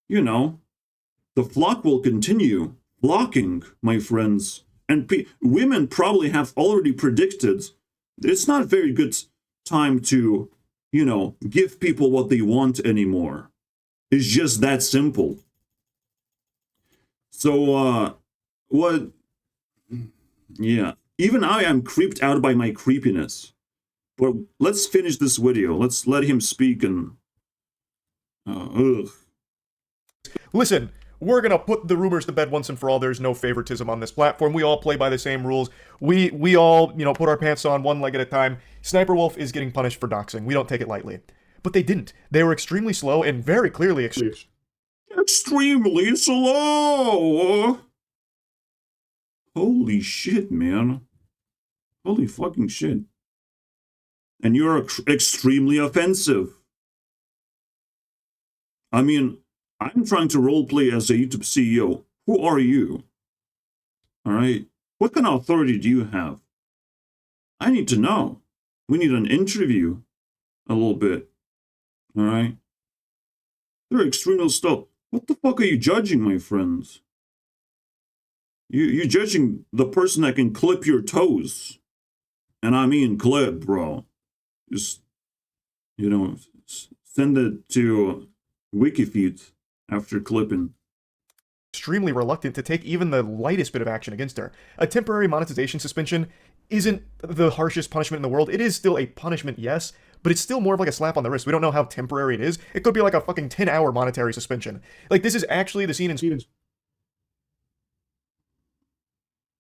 You know, the flock will continue flocking, my friends. And women probably have already predicted it's not a very good time to, you know, give people what they want anymore. It's just that simple. So, yeah. Even I am creeped out by my creepiness. But let's finish this video. Let's let him speak and... Listen, we're gonna put the rumors to bed once and for all. There's no favoritism on this platform. We all play by the same rules. We all, you know, put our pants on one leg at a time. Sniperwolf is getting punished for doxing. We don't take it lightly. But they didn't. They were extremely slow and very clearly extremely slow! Holy shit, man. Holy fucking shit. And you're extremely offensive. I mean, I'm trying to roleplay as a YouTube CEO. Who are you? Alright? What kind of authority do you have? I need to know. We need an interview. A little bit. Alright? They're extremely slow. What the fuck are you judging, my friends? You're judging the person that can clip your toes. And I mean clip, bro. Just, you know, send it to Wikifeed after clipping. Extremely reluctant to take even the lightest bit of action against her. A temporary monetization suspension isn't the harshest punishment in the world. It is still a punishment, yes, but it's still more of like a slap on the wrist. We don't know how temporary it is. It could be like a fucking 10-hour monetary suspension. Like, this is actually the scene in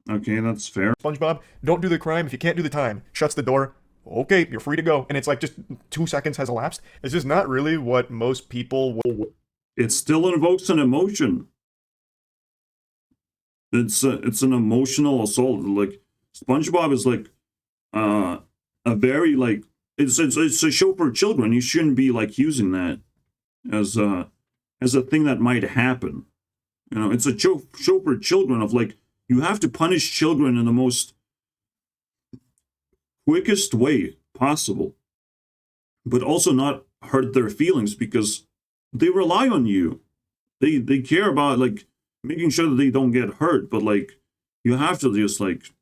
Okay, that's fair. SpongeBob, don't do the crime if you can't do the time. Shuts the door. Okay, you're free to go. And it's like just 2 seconds has elapsed. It's just not really what most people will... It still invokes an emotion. It's an emotional assault. Like, SpongeBob is like a very like it's a show for children. You shouldn't be like using that as a thing that might happen. You know, it's a show for children of like you have to punish children in the most quickest way possible, but also not hurt their feelings because they rely on you. They care about like making sure that they don't get hurt, but like you have to just like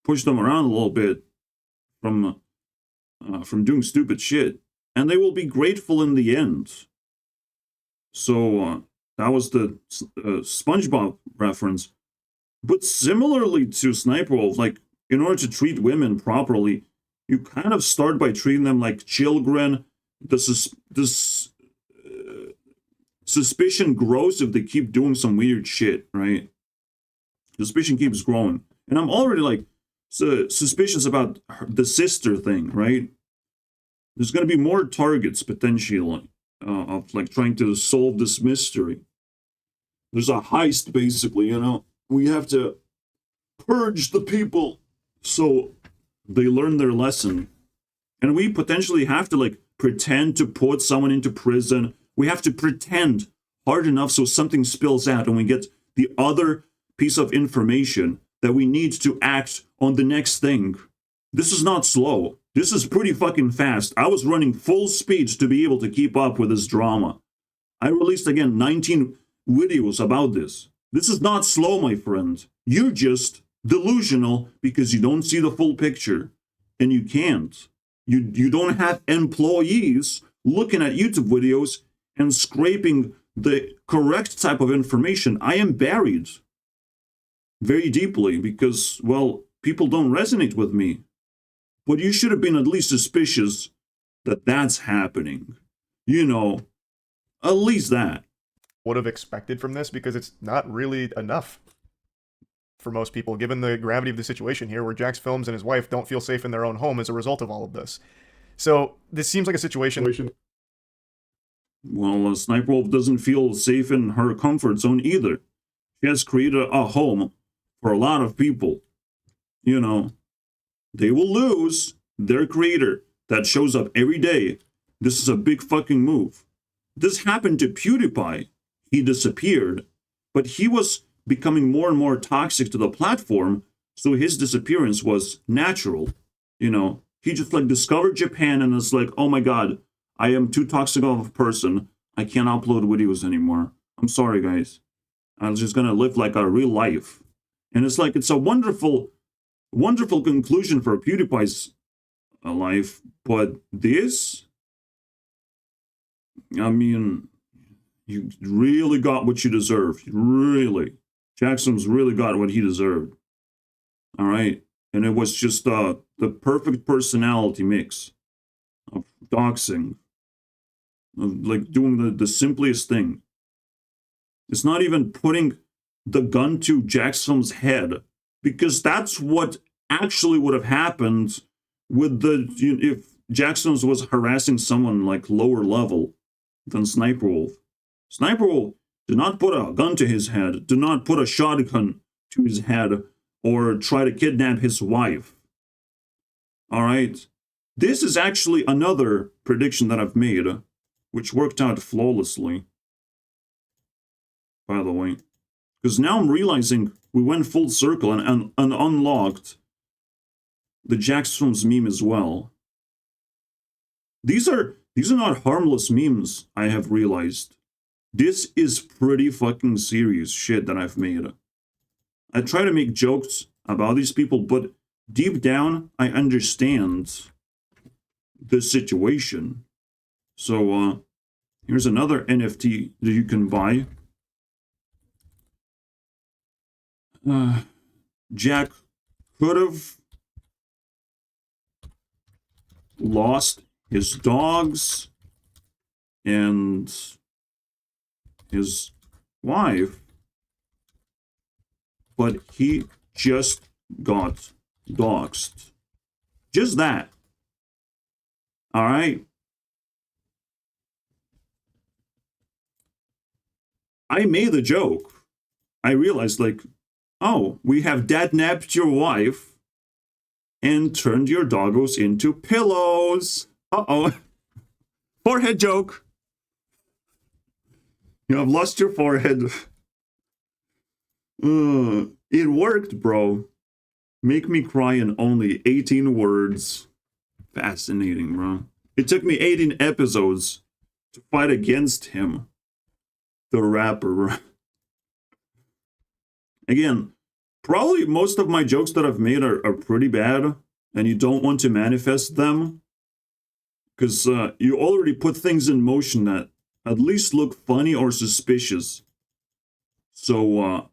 push them around a little bit from doing stupid shit, and they will be grateful in the end. So that was the SpongeBob reference. But similarly to Sniperwolf, like in order to treat women properly, you kind of start by treating them like children. This suspicion grows if they keep doing some weird shit, right? Suspicion keeps growing, and I'm already like suspicious about the sister thing, right? There's going to be more targets potentially of like trying to solve this mystery. There's a heist, basically, you know. We have to purge the people so they learn their lesson. And we potentially have to like pretend to put someone into prison. We have to pretend hard enough so something spills out and we get the other piece of information that we need to act on the next thing. This is not slow. This is pretty fucking fast. I was running full speed to be able to keep up with this drama. I released again 19 videos about this. This is not slow, my friend. You're just delusional because you don't see the full picture. And you can't. You don't have employees looking at YouTube videos and scraping the correct type of information. I am buried very deeply because, well, people don't resonate with me. But you should have been at least suspicious that that's happening. You know, at least that. Would have expected from this because it's not really enough for most people, given the gravity of the situation here where Jack's films and his wife don't feel safe in their own home as a result of all of this. So this seems like a situation... Well, Sniperwolf doesn't feel safe in her comfort zone either. She has created a home for a lot of people. You know, they will lose their creator that shows up every day. This is a big fucking move. this happened to PewDiePie. He disappeared, but he was becoming more and more toxic to the platform, so his disappearance was natural. You know, he just like discovered Japan and is like, oh my god, I am too toxic of a person. I can't upload videos anymore. I'm sorry, guys. I'm just gonna live like a real life. And it's like, it's a wonderful, wonderful conclusion for PewDiePie's life. But this, I mean, you really got what you deserved. Really. Jackson's really got what he deserved. All right. And it was just the perfect personality mix of doxing, of like doing the simplest thing. It's not even putting the gun to Jackson's head, because that's what actually would have happened with if Jackson's was harassing someone like lower level than Sniperwolf. Sniperwolf did not put a gun to his head, did not put a shotgun to his head, or try to kidnap his wife. All right? This is actually another prediction that I've made, which worked out flawlessly, by the way. Because now I'm realizing we went full circle and unlocked the Jackson's meme as well. These are not harmless memes, I have realized. This is pretty fucking serious shit that I've made. I try to make jokes about these people, but deep down, I understand the situation. So, here's another NFT that you can buy. Jack could have lost his dogs and his wife, but he just got doxed. Just that. All right. I made the joke. I realized, like, oh, we have deadnapped your wife and turned your doggos into pillows. Uh-oh. Forehead joke. You have lost your forehead. It worked, bro. Make me cry in only 18 words. Fascinating, bro. It took me 18 episodes to fight against him. The rapper. Again, probably most of my jokes that I've made are pretty bad, and you don't want to manifest them, because you already put things in motion that at least look funny or suspicious. So,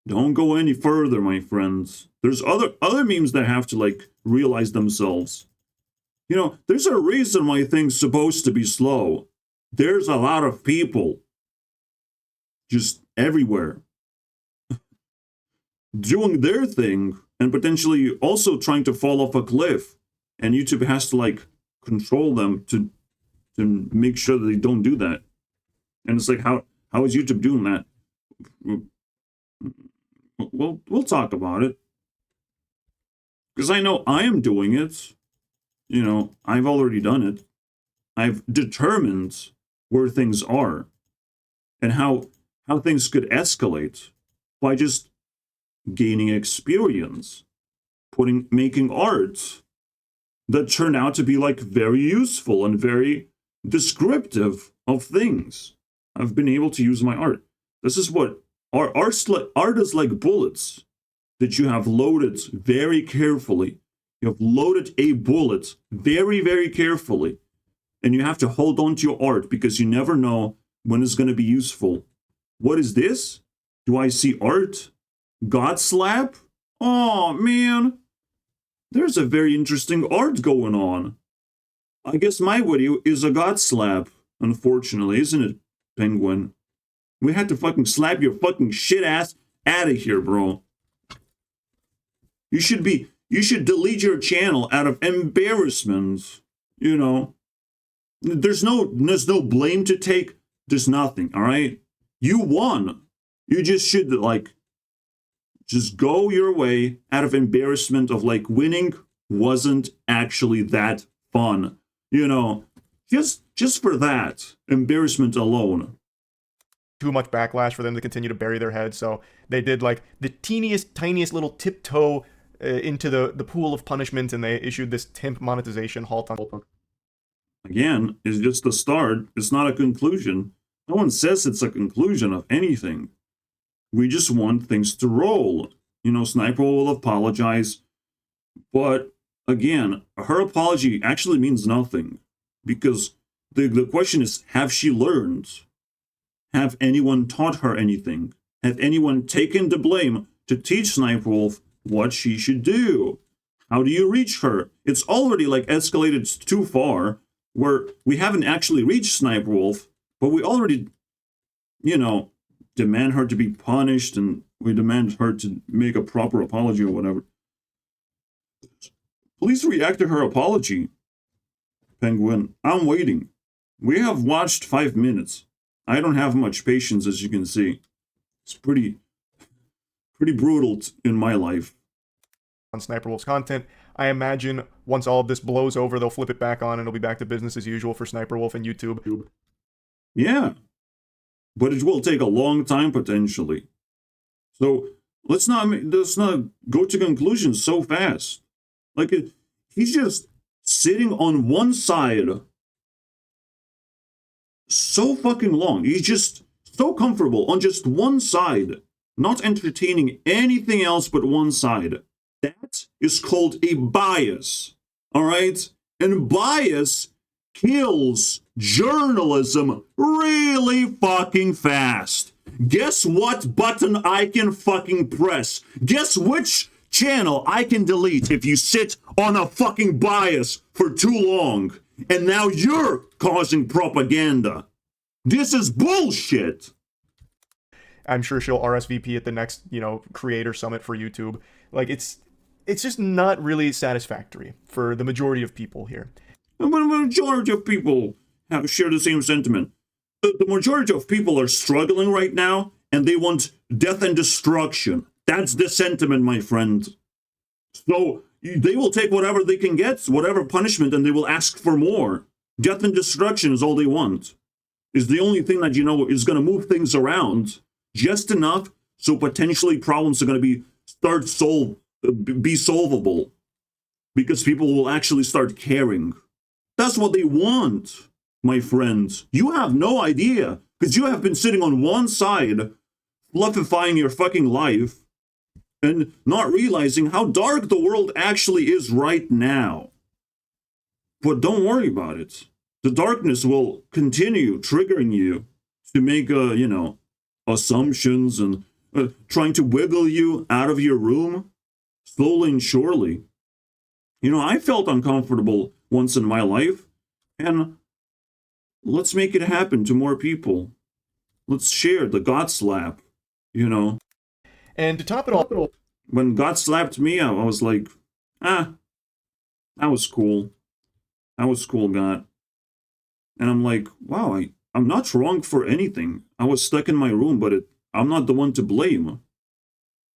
don't go any further, my friends. There's other memes that have to, like, realize themselves. You know, there's a reason why things supposed to be slow. There's a lot of people just everywhere doing their thing and potentially also trying to fall off a cliff. And YouTube has to, like, control them to make sure that they don't do that. And it's like, how is YouTube doing that? We'll talk about it. Because I know I am doing it. You know, I've already done it. I've determined where things are and how things could escalate by just gaining experience, making art that turned out to be, like, very useful and very descriptive of things. I've been able to use my art. This is what art is, like bullets that you have loaded very carefully. You have loaded a bullet very, very carefully. And you have to hold on to your art because you never know when it's going to be useful. What is this? Do I see art? God slap? Oh, man. There's a very interesting art going on. I guess my video is a God slap, unfortunately, isn't it, Penguin? We had to fucking slap your fucking shit ass out of here, bro. You should delete your channel out of embarrassment, you know. There's no blame to take. There's nothing, all right? You won. You just should, like, just go your way out of embarrassment of, like, winning wasn't actually that fun. You know, just Just for that embarrassment alone. Too much backlash for them to continue to bury their head, so they did like the teeniest, tiniest little tiptoe into the pool of punishment, and they issued this temp monetization halt on. Again, it's just the start. It's not a conclusion. No one says it's a conclusion of anything. We just want things to roll. You know, Sniper will apologize. But again, her apology actually means nothing. Because the question is, have she learned? Have anyone taught her anything? Have anyone taken the blame to teach Sniperwolf what she should do? How do you reach her? It's already like escalated too far, where we haven't actually reached Sniperwolf, but we already, you know, demand her to be punished, and we demand her to make a proper apology or whatever. Please react to her apology. Penguin, I'm waiting. We have watched 5 minutes. I don't have much patience, as you can see. It's pretty brutal in my life. On Sniperwolf's content, I imagine once all of this blows over, they'll flip it back on and it'll be back to business as usual for Sniperwolf and YouTube. Yeah, but it will take a long time potentially. So let's not go to conclusions so fast. Like he's just sitting on one side so fucking long. He's just so comfortable on just one side, not entertaining anything else but one side. That is called a bias, all right? And bias kills journalism really fucking fast. Guess what button I can fucking press? Guess which channel I can delete if you sit on a fucking bias for too long? And now you're causing propaganda. This is bullshit. I'm sure she'll RSVP at the next, creator summit for YouTube. Like, it's just not really satisfactory for the majority of people here. The majority of people share the same sentiment. The majority of people are struggling right now, and they want death and destruction. That's the sentiment, my friend. So they will take whatever they can get, whatever punishment, and they will ask for more. Death and destruction is all they want. Is the only thing that is going to move things around just enough so potentially problems are going to be solvable, because people will actually start caring. That's what they want, my friends. You have no idea, because you have been sitting on one side, fluffifying your fucking life, and not realizing how dark the world actually is right now. But don't worry about it. The darkness will continue triggering you to make, assumptions and trying to wiggle you out of your room, slowly and surely. I felt uncomfortable once in my life, and let's make it happen to more people. Let's share the God slap, And to top it all, when God slapped me, I was like, that was cool. That was cool, God. And I'm like, wow, I'm not wrong for anything. I was stuck in my room, but I'm not the one to blame.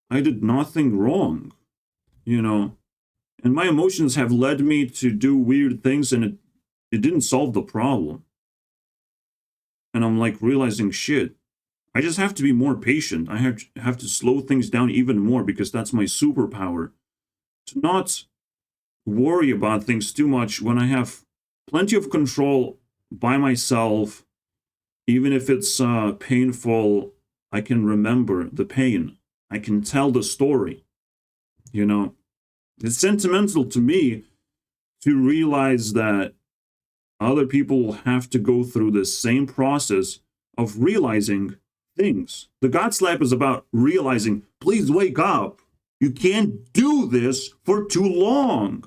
I did nothing wrong, And my emotions have led me to do weird things, and it didn't solve the problem. And I'm like realizing, shit, I just have to be more patient. I have to slow things down even more, because that's my superpower. To not worry about things too much when I have plenty of control by myself. Even if it's painful, I can remember the pain. I can tell the story. It's sentimental to me to realize that other people will have to go through the same process of realizing things. The God slap is about realizing, please wake up. You can't do this for too long.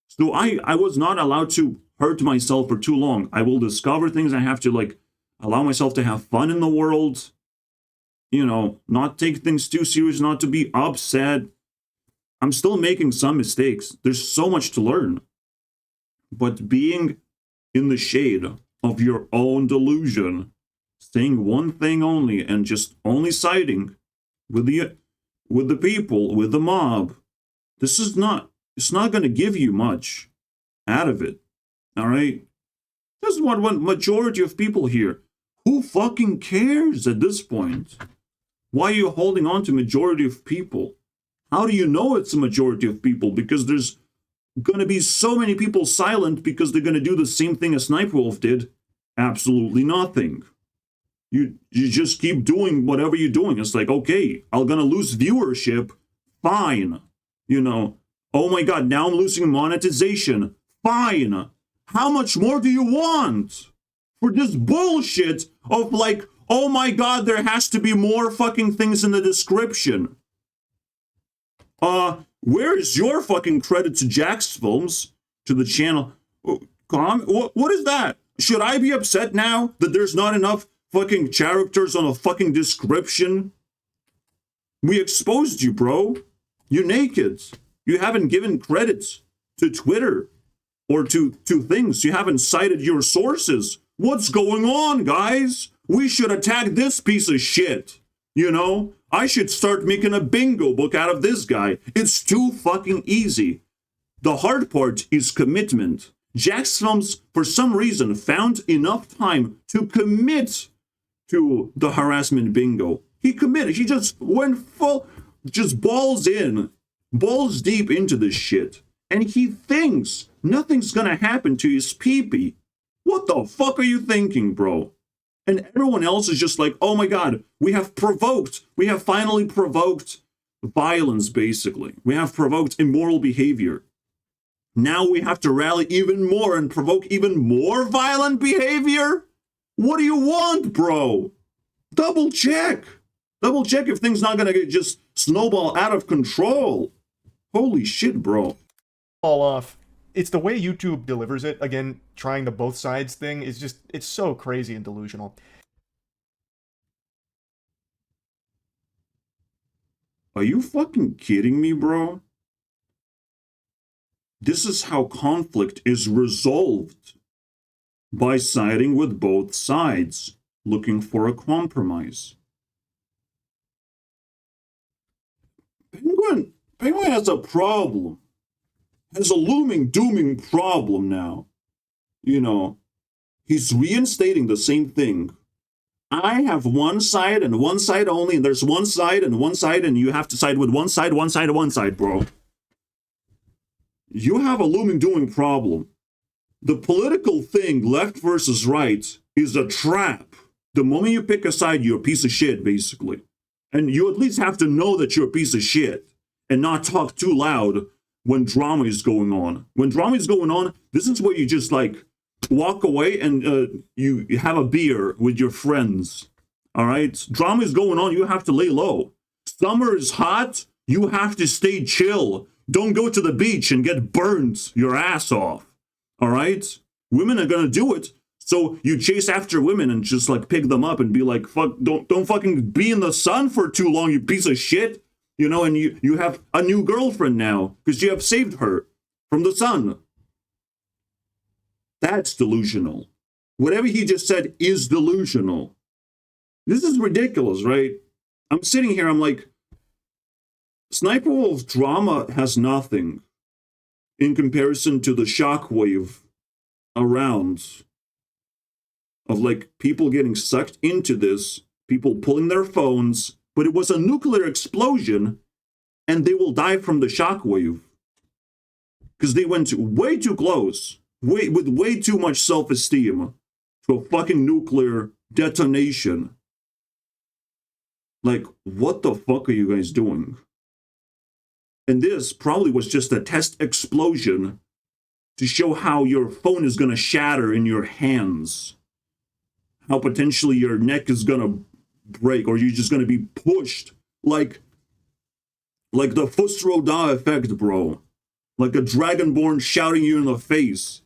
So I was not allowed to hurt myself for too long. I will discover things. I have to allow myself to have fun in the world. Not take things too serious, not to be upset. I'm still making some mistakes. There's so much to learn. But being in the shade of your own delusion, saying one thing only, and just only siding with the people, with the mob, it's not going to give you much out of it. All right? This is what majority of people here. Who fucking cares at this point? Why are you holding on to majority of people? How do you know it's a majority of people? Because there's gonna be so many people silent because they're gonna do the same thing as Sniperwolf did. Absolutely nothing. You just keep doing whatever you're doing. It's like, okay, I'm gonna lose viewership. Fine. You know, oh my god, now I'm losing monetization. Fine. How much more do you want? For this bullshit of like, oh my god, there has to be more fucking things in the description. Where's your fucking credit to Jack's Films? To the channel? What is that? Should I be upset now that there's not enough fucking characters on a fucking description? We exposed you, bro. You're naked. You haven't given credits to Twitter or to things. You haven't cited your sources. What's going on, guys? We should attack this piece of shit. You know? I should start making a bingo book out of this guy. It's too fucking easy. The hard part is commitment. Jack's Films, for some reason, found enough time to commit to the harassment bingo. He committed. He just went full, just balls deep into this shit. And he thinks nothing's gonna happen to his peepee. What the fuck are you thinking, bro? And everyone else is just like, oh my god, we have finally provoked violence, basically. We have provoked immoral behavior. Now we have to rally even more and provoke even more violent behavior? What do you want, bro? Double check. Double check if things not gonna just snowball out of control. Holy shit, bro. All off. It's the way YouTube delivers it. Again, trying the both sides thing is just, it's so crazy and delusional. Are you fucking kidding me, bro? This is how conflict is resolved. By siding with both sides, looking for a compromise. Penguin has a problem. Has a looming, dooming problem now. You know, he's reinstating the same thing. I have one side and one side only, and there's one side, and you have to side with one side, bro. You have a looming, dooming problem. The political thing, left versus right, is a trap. The moment you pick a side, you're a piece of shit, basically. And you at least have to know that you're a piece of shit and not talk too loud when drama is going on. When drama is going on, this is where you just like walk away and you have a beer with your friends. All right? Drama is going on, you have to lay low. Summer is hot, you have to stay chill. Don't go to the beach and get burnt your ass off. All right? Women are gonna do it. So you chase after women and just like pick them up and be like, fuck, don't fucking be in the sun for too long, you piece of shit. You know, and you have a new girlfriend now because you have saved her from the sun. That's delusional. Whatever he just said is delusional. This is ridiculous, right? I'm sitting here, I'm like, Sniperwolf drama has nothing in comparison to the shockwave around of like people getting sucked into this, people pulling their phones, but it was a nuclear explosion and they will die from the shockwave because they went way too close, with way too much self-esteem to a fucking nuclear detonation. Like, what the fuck are you guys doing? And this probably was just a test explosion to show how your phone is going to shatter in your hands. How potentially your neck is going to break, or you're just going to be pushed like the Fusroda effect, bro. Like a dragonborn shouting you in the face.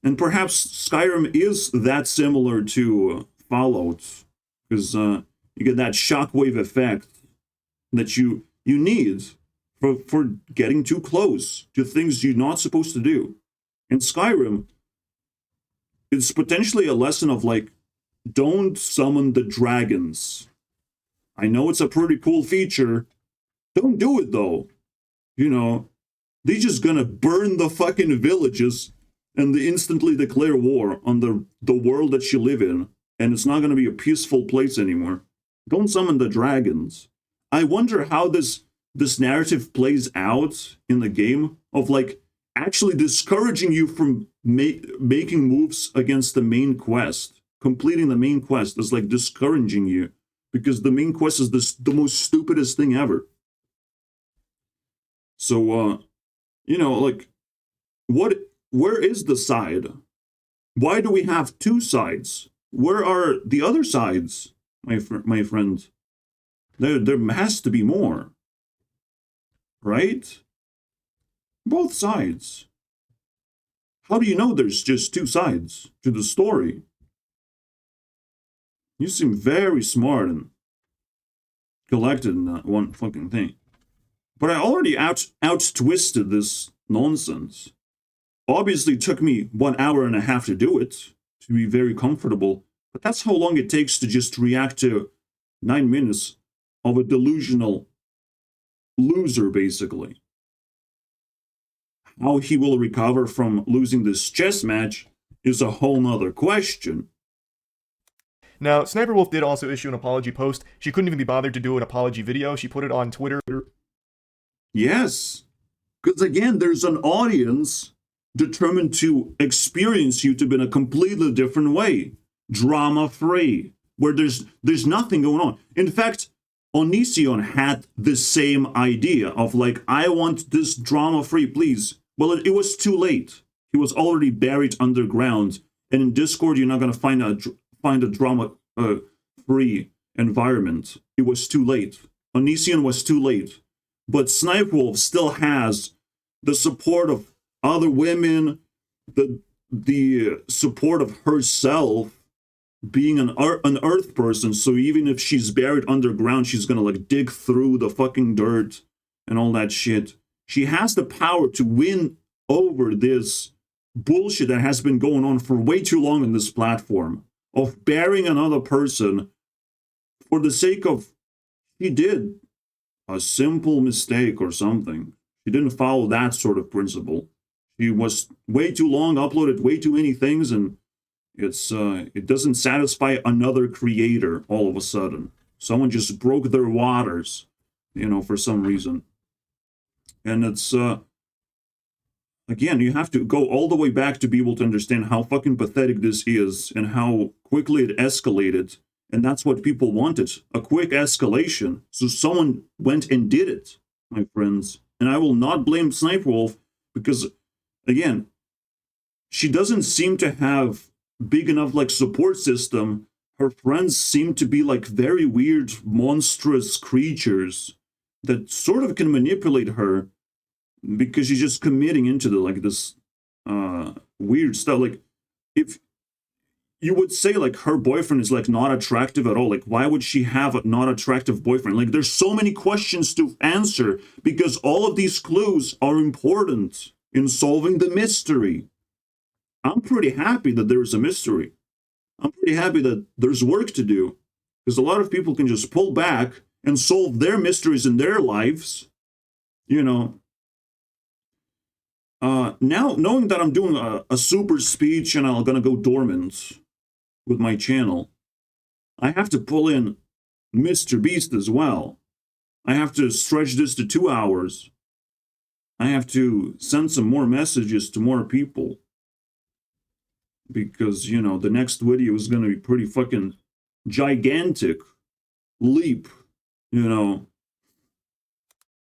And perhaps Skyrim is that similar to Fallout, because you get that shockwave effect that you need for getting too close to things you're not supposed to do. In Skyrim, it's potentially a lesson of like, don't summon the dragons. I know it's a pretty cool feature. Don't do it though. You know, they're just gonna burn the fucking villages and they instantly declare war on the world that you live in, and it's not going to be a peaceful place anymore. Don't summon the dragons. I wonder how this narrative plays out in the game of like actually discouraging you from making moves against the main quest. Completing the main quest is like discouraging you because the main quest is the most stupidest thing ever. So, like, where is the side? Why do we have two sides? Where are the other sides, my friend? There has to be more. Right? Both sides. How do you know there's just two sides to the story? You seem very smart and collected in that one fucking thing. But I already out-twisted this nonsense. Obviously, it took me 1 hour and a half to do it, to be very comfortable. But that's how long it takes to just react to 9 minutes of a delusional loser, basically. How he will recover from losing this chess match is a whole nother question. Now, SSniperwolf did also issue an apology post. She couldn't even be bothered to do an apology video. She put it on Twitter. Yes, because again, there's an audience determined to experience YouTube in a completely different way. Drama-free, where there's nothing going on. In fact, Onision had the same idea of like, I want this drama-free, please. Well, it was too late. He was already buried underground, and in Discord, you're not going to find a drama-free environment. It was too late. Onision was too late. But SSniperwolf still has the support of other women, the support of herself, being an earth person. So even if she's buried underground, she's gonna like dig through the fucking dirt and all that shit. She has the power to win over this bullshit that has been going on for way too long on this platform of burying another person for the sake of she did a simple mistake or something. She didn't follow that sort of principle. She was way too long, uploaded way too many things, and it doesn't satisfy another creator all of a sudden. Someone just broke their waters, for some reason. And it's, again, you have to go all the way back to be able to understand how fucking pathetic this is and how quickly it escalated. And that's what people wanted, a quick escalation. So someone went and did it, my friends. And I will not blame SSniperwolf because, again, she doesn't seem to have big enough like support system. Her friends seem to be like very weird, monstrous creatures that sort of can manipulate her because she's just committing into this weird stuff. Like, if you would say like her boyfriend is like not attractive at all, like why would she have a not attractive boyfriend? Like there's so many questions to answer because all of these clues are important in solving the mystery. I'm pretty happy that there's a mystery. I'm pretty happy that there's work to do because a lot of people can just pull back and solve their mysteries in their lives. Now knowing that I'm doing a super speech and I'm gonna go dormant with my channel, I have to pull in Mr. Beast as well. I have to stretch this to 2 hours. I have to send some more messages to more people. Because, the next video is going to be pretty fucking gigantic leap,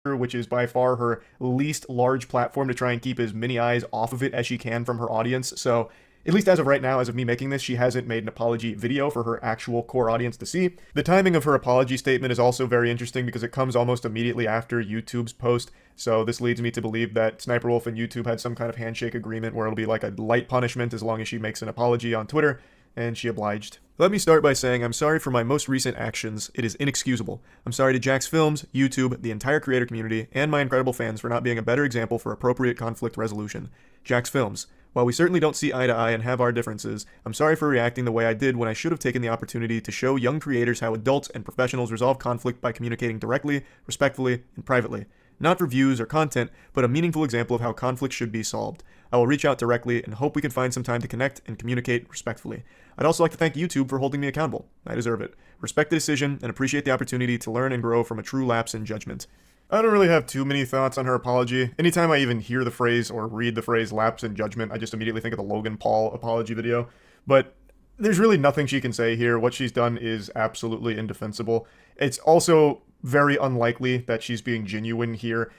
Which is by far her least large platform to try and keep as many eyes off of it as she can from her audience. So, at least as of right now, as of me making this, she hasn't made an apology video for her actual core audience to see. The timing of her apology statement is also very interesting because it comes almost immediately after YouTube's post. So this leads me to believe that SSniperwolf and YouTube had some kind of handshake agreement where it'll be like a light punishment as long as she makes an apology on Twitter, and she obliged. Let me start by saying I'm sorry for my most recent actions. It is inexcusable. I'm sorry to Jax Films, YouTube, the entire creator community, and my incredible fans for not being a better example for appropriate conflict resolution. Jax Films, while we certainly don't see eye to eye and have our differences, I'm sorry for reacting the way I did when I should have taken the opportunity to show young creators how adults and professionals resolve conflict by communicating directly, respectfully, and privately. not for views or content, but a meaningful example of how conflict should be solved. I will reach out directly and hope we can find some time to connect and communicate respectfully. I'd also like to thank YouTube for holding me accountable. I deserve it. Respect the decision and appreciate the opportunity to learn and grow from a true lapse in judgment. I don't really have too many thoughts on her apology. Anytime I even hear the phrase or read the phrase lapse in judgment, I just immediately think of the Logan Paul apology video. But there's really nothing she can say here. What she's done is absolutely indefensible. It's also very unlikely that she's being genuine here.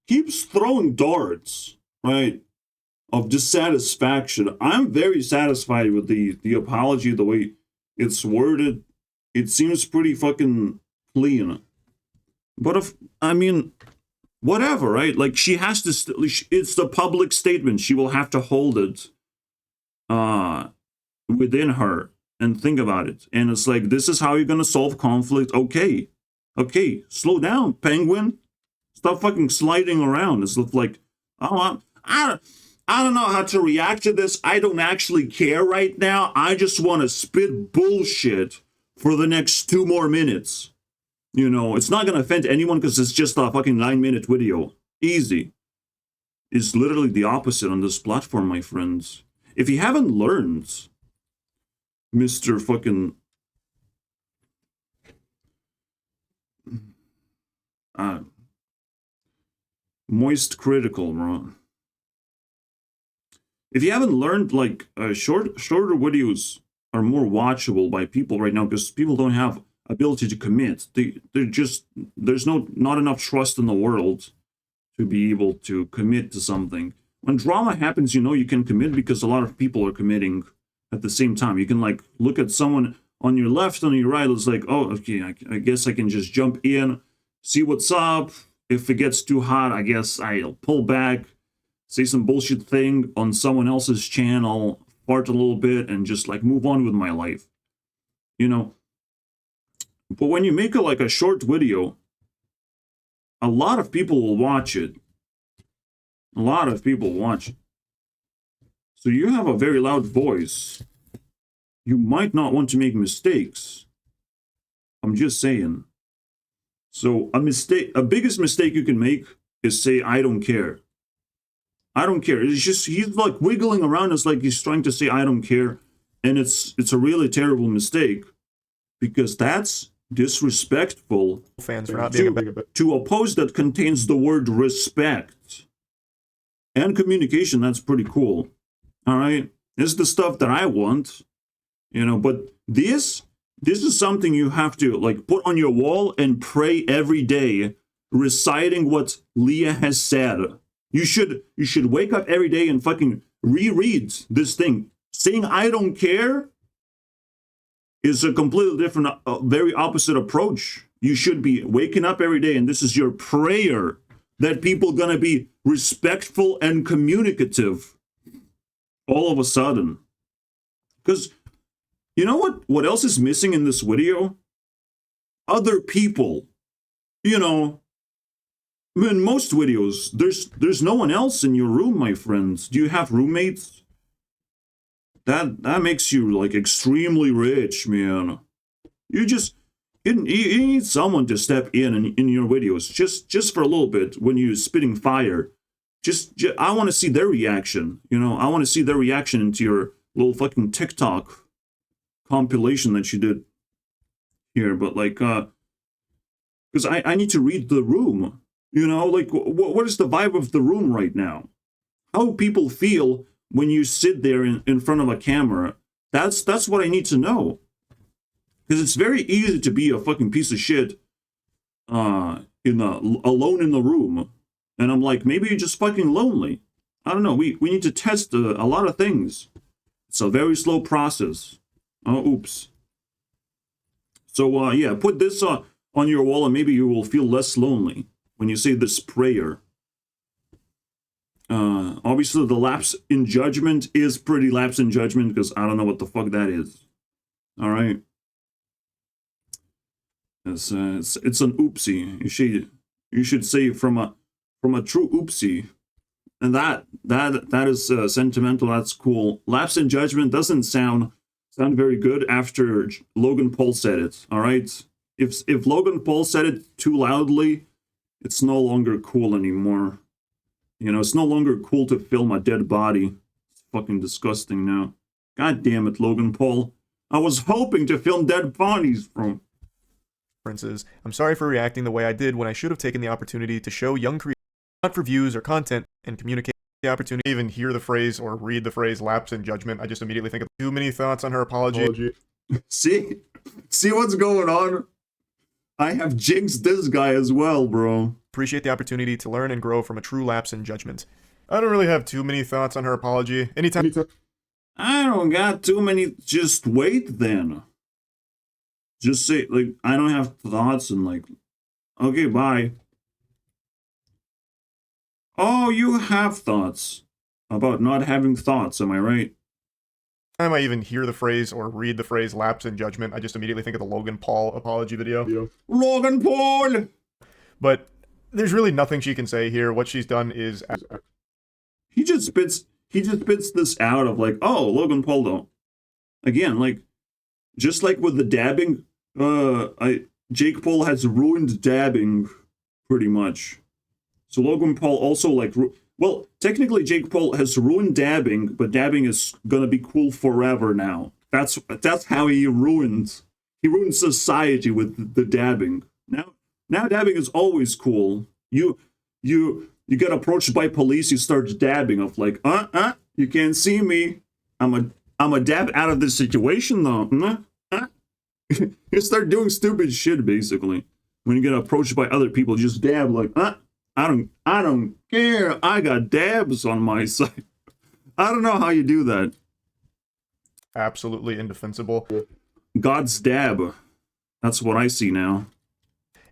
Keeps throwing darts, right, of dissatisfaction. I'm very satisfied with the apology, the way it's worded. It seems pretty fucking clean. But if, I mean, whatever, right? Like, she has to, it's the public statement. She will have to hold it within her and think about it. And it's like, this is how you're going to solve conflict. Okay, slow down, penguin. Stop fucking sliding around. It's like, oh, I don't know how to react to this. I don't actually care right now. I just want to spit bullshit for the next 2 more minutes. You know, it's not going to offend anyone because it's just a fucking 9-minute video. Easy. It's literally the opposite on this platform, my friends. If you haven't learned, Mr. fucking... Moist critical, bro. If you haven't learned, like, shorter videos are more watchable by people right now because people don't have ability to commit. They're just, there's not enough trust in the world to be able to commit to something. When drama happens, you know you can commit because a lot of people are committing at the same time. You can, like, look at someone on your left, on your right. It's like, oh, okay, I guess I can just jump in, see what's up. If it gets too hot, I guess I'll pull back, say some bullshit thing on someone else's channel, fart a little bit, and just, like, move on with my life. You know? But when you make a short video, a lot of people will watch it. A lot of people watch it. So you have a very loud voice. You might not want to make mistakes. I'm just saying. So a biggest mistake you can make is say, I don't care. I don't care. It's just, he's like wiggling around. It's like he's trying to say, I don't care. And it's a really terrible mistake because that's disrespectful Fans for not being to a post that contains the word respect and communication. That's pretty cool. All right. This is the stuff that I want, you know, but this is something you have to, like, put on your wall and pray every day, reciting what Leah has said. You should wake up every day and fucking reread this thing. Saying I don't care is a completely different, very opposite approach. You should be waking up every day and this is your prayer that people are gonna be respectful and communicative all of a sudden. Because you know what else is missing in this video? Other people. You know, in most videos, there's no one else in your room, my friends. Do you have roommates? That makes you, like, extremely rich, man. You need someone to step in your videos just for a little bit when you're spitting fire. I want to see their reaction. You know, I want to see their reaction into your little fucking TikTok compilation that you did here. But, like, because I need to read the room. You know, like, what is the vibe of the room right now? How people feel when you sit there in front of a camera. That's what I need to know. Because it's very easy to be a fucking piece of shit alone in the room. And I'm like, maybe you're just fucking lonely. I don't know. We need to test a lot of things. It's a very slow process. Oh, oops. So, yeah, put this on your wall and maybe you will feel less lonely when you say this prayer. Obviously, the lapse in judgment is pretty lapse in judgment because I don't know what the fuck that is. All right. It's an oopsie. You should say from a true oopsie. And that is sentimental. That's cool. Lapse in judgment doesn't sound very good after Logan Paul said it. All right. if Logan Paul said it too loudly, it's no longer cool anymore. You know, it's no longer cool to film a dead body. It's fucking disgusting now. God damn it, Logan Paul. I was hoping to film dead bodies from. I'm sorry for reacting the way I did when I should have taken the opportunity to show young creators, not for views or content, and communicate the opportunity. Even hear the phrase or read the phrase lapse in judgment. I just immediately think of too many thoughts on her apology. See what's going on? I have jinxed this guy as well, bro. Appreciate the opportunity to learn and grow from a true lapse in judgment. I don't really have too many thoughts on her apology. Anytime. I don't got too many. Just wait then. Just say, like, I don't have thoughts and, like, okay, bye. Oh, you have thoughts about not having thoughts, am I right? Time I even hear the phrase or read the phrase lapse in judgment, I just immediately think of the Logan Paul apology video. Logan Paul! But there's really nothing she can say here. What she's done is he just spits this out of like, oh, Logan Paul though. Again, like, just like with the dabbing, Jake Paul has ruined dabbing pretty much. So Logan Paul also like, well, technically Jake Paul has ruined dabbing, but dabbing is gonna be cool forever now. That's how he ruined society with the dabbing. Now dabbing is always cool. You get approached by police, you start dabbing of like, you can't see me. I'm a dab out of this situation though. You start doing stupid shit basically. When you get approached by other people, just dab like, I don't care. I got dabs on my side. I don't know how you do that. Absolutely indefensible. God's dab. That's what I see now.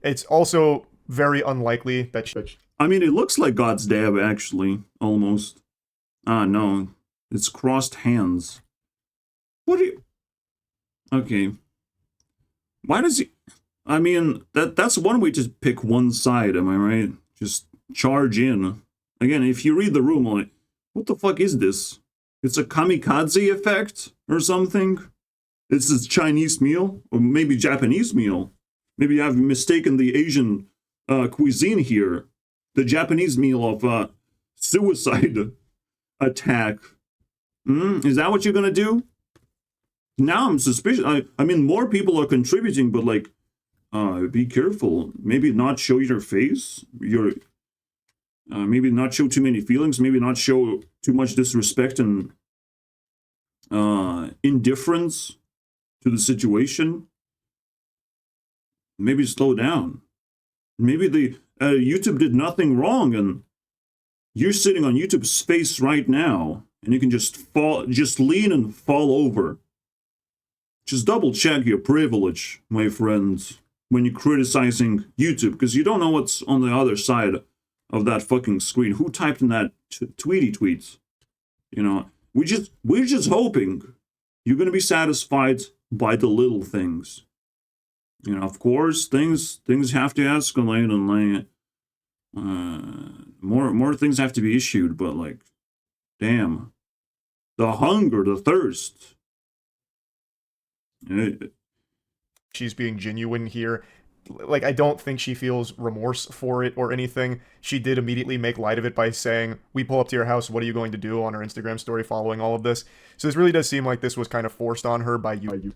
It's also very unlikely that I mean, it looks like God's dab, actually. Almost. Ah, no. It's crossed hands. What do you... Okay. Why does he... I mean, that's one way to pick one side, am I right? Just charge in. Again, if you read the room, like, what the fuck is this? It's a kamikaze effect or something? It's a Chinese meal? Or maybe Japanese meal? Maybe I've mistaken the Asian cuisine here. The Japanese meal of suicide attack. Is that what you're gonna do? Now I'm suspicious. I mean, more people are contributing, but like, be careful. Maybe not show your face. Maybe not show too many feelings. Maybe not show too much disrespect and indifference to the situation. Maybe slow down. Maybe the YouTube did nothing wrong, and you're sitting on YouTube's face right now, and you can just lean and fall over. Just double check your privilege, my friends, when you're criticizing YouTube, because you don't know what's on the other side of that fucking screen. Who typed in that tweety tweets? You know, we're just hoping you're gonna be satisfied by the little things. You know, of course, things have to escalate and like more things have to be issued, but like, damn, the hunger, the thirst. She's being genuine here. Like, I don't think she feels remorse for it or anything. She did immediately make light of it by saying, "We pull up to your house, what are you going to do?" on her Instagram story following all of this. So this really does seem like this was kind of forced on her by you.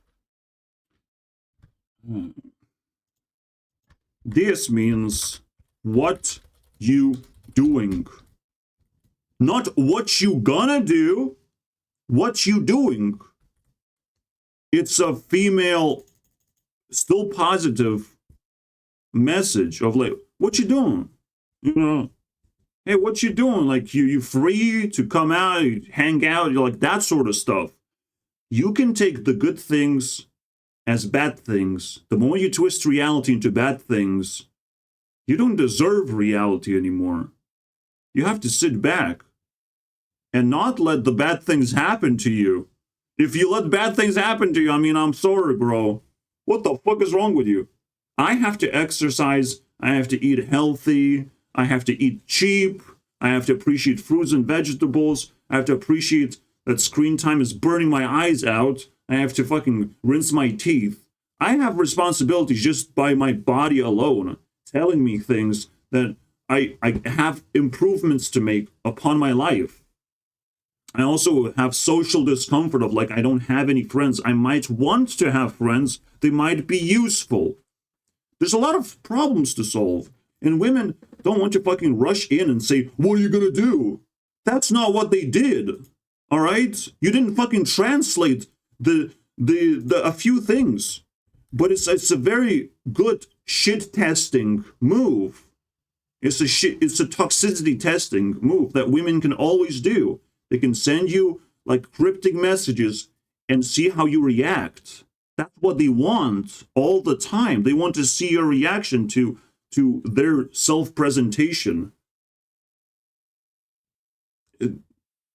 This means what you doing. Not what you gonna do, what you doing. It's a female, still positive message of like, what you doing? You know, hey, what you doing? Like, you free to come out, hang out, you're like, that sort of stuff. You can take the good things as bad things. The moment you twist reality into bad things, you don't deserve reality anymore. You have to sit back and not let the bad things happen to you. If you let bad things happen to you, I mean, I'm sorry, bro. What the fuck is wrong with you? I have to exercise. I have to eat healthy. I have to eat cheap. I have to appreciate fruits and vegetables. I have to appreciate that screen time is burning my eyes out. I have to fucking rinse my teeth. I have responsibilities just by my body alone, telling me things that I have improvements to make upon my life. I also have social discomfort of like, I don't have any friends. I might want to have friends. They might be useful. There's a lot of problems to solve. And women don't want to fucking rush in and say, what are you gonna do? That's not what they did. All right? You didn't fucking translate the a few things. But it's a very good shit testing move. It's a toxicity testing move that women can always do. They can send you like cryptic messages and see how you react. That's what they want all the time. They want to see your reaction to their self-presentation.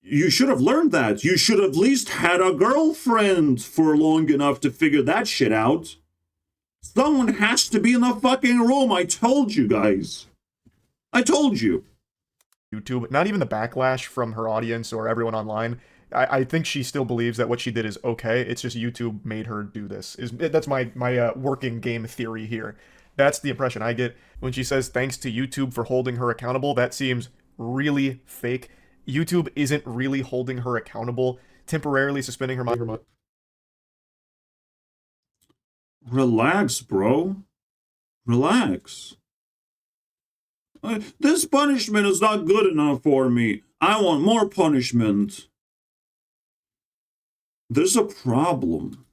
You should have learned that. You should have at least had a girlfriend for long enough to figure that shit out. Someone has to be in the fucking room. I told you guys. I told you. YouTube, not even the backlash from her audience or everyone online. I think she still believes that what she did is okay. It's just YouTube made her do this. That's my working game theory here. That's the impression I get when she says thanks to YouTube for holding her accountable. That seems really fake. YouTube isn't really holding her accountable, temporarily suspending her money. Relax, bro. Relax. This punishment is not good enough for me. I want more punishment. There's a problem.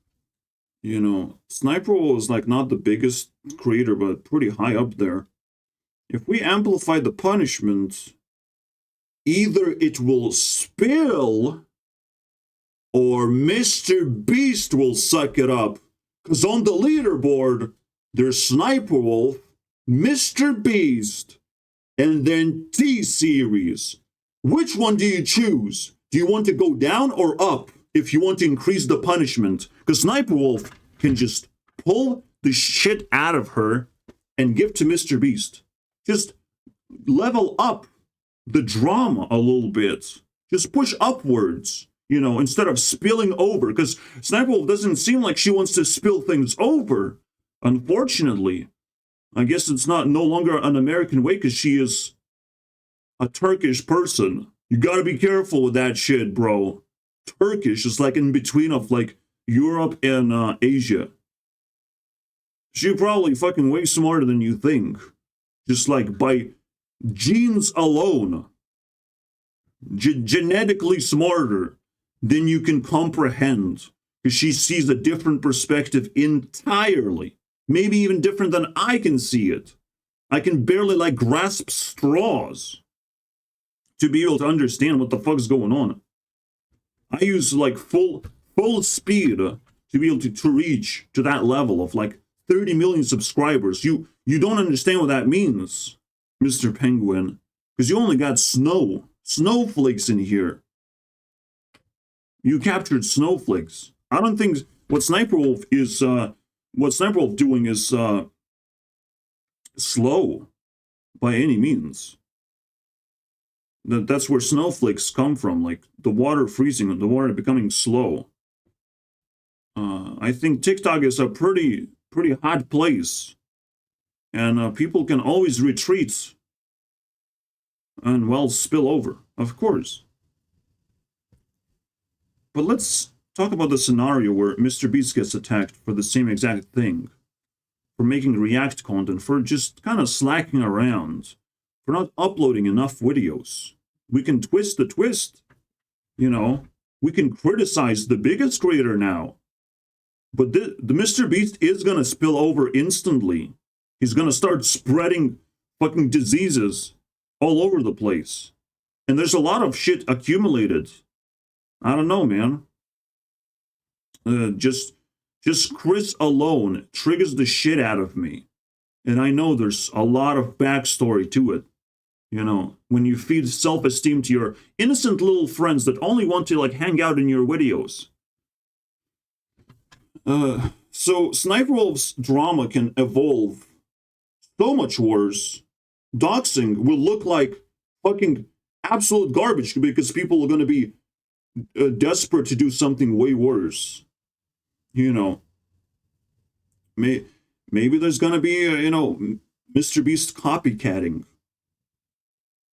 You know, SSniperwolf is like not the biggest creator, but pretty high up there. If we amplify the punishment, either it will spill or Mr. Beast will suck it up. Because on the leaderboard, there's SSniperwolf, Mr. Beast, and then T-Series. Which one do you choose? Do you want to go down or up if you want to increase the punishment? Because SSniperwolf can just pull the shit out of her and give to Mr. Beast. Just level up the drama a little bit. Just push upwards, you know, instead of spilling over. Because SSniperwolf doesn't seem like she wants to spill things over, unfortunately. I guess it's no longer an American way because she is a Turkish person. You gotta be careful with that shit, bro. Turkish is like in between of like Europe and Asia. She's probably fucking way smarter than you think. Just like by genes alone. Genetically smarter than you can comprehend. Because she sees a different perspective entirely. Maybe even different than I can see it. I can barely like grasp straws to be able to understand what the fuck's going on. I use like full speed to be able to reach to that level of like 30 million subscribers. You don't understand what that means, Mr. Penguin, because you only got snowflakes in here. You captured snowflakes. I don't think what SSniperwolf is doing is slow by any means. That's where snowflakes come from, like the water freezing and the water becoming slow. I think TikTok is a pretty hot place, and people can always retreat and well spill over, of course. But let's talk about the scenario where Mr. Beast gets attacked for the same exact thing, for making React content, for just kind of slacking around, for not uploading enough videos. We can twist the twist, you know. We can criticize the biggest creator now. But the Mr. Beast is going to spill over instantly. He's going to start spreading fucking diseases all over the place. And there's a lot of shit accumulated. I don't know, man. Just Chris alone triggers the shit out of me. And I know there's a lot of backstory to it. You know, when you feed self-esteem to your innocent little friends that only want to like hang out in your videos. So SSniperwolf's drama can evolve so much worse. Doxing will look like fucking absolute garbage because people are going to be desperate to do something way worse. You know, maybe there's gonna be Mr. Beast copycatting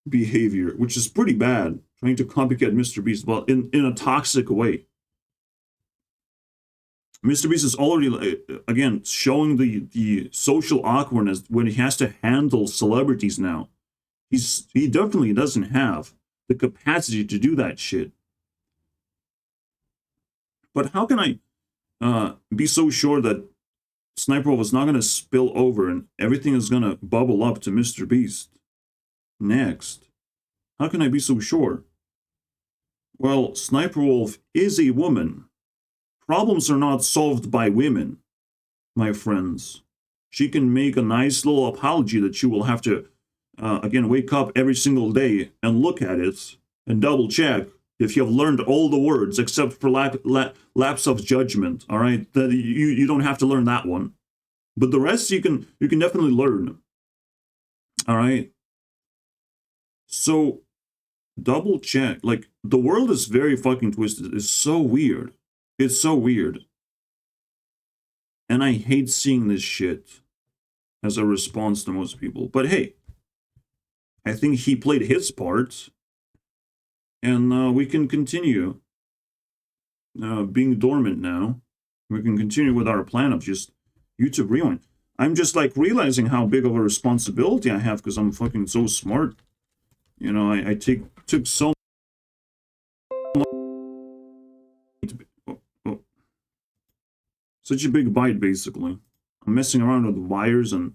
behavior, which is pretty bad. Trying to copycat Mr. Beast, but in a toxic way. Mr. Beast is already, again, showing the social awkwardness when he has to handle celebrities now. He definitely doesn't have the capacity to do that shit. But how can I be so sure that SniperWolf is not going to spill over and everything is going to bubble up to Mr. Beast next? How can I be so sure? Well, SniperWolf is a woman. Problems are not solved by women, my friends. She can make a nice little apology that she will have to, again, wake up every single day and look at it and double check if you have learned all the words except for lapse of judgment, all right? That you don't have to learn that one. But the rest you can definitely learn, all right? So, double check. Like, the world is very fucking twisted. It's so weird. It's so weird. And I hate seeing this shit as a response to most people. But hey, I think he played his part. And we can continue being dormant now. We can continue with our plan of just YouTube Rewind. I'm just like realizing how big of a responsibility I have because I'm fucking so smart. You know, I took so such a big bite, basically. I'm messing around with wires and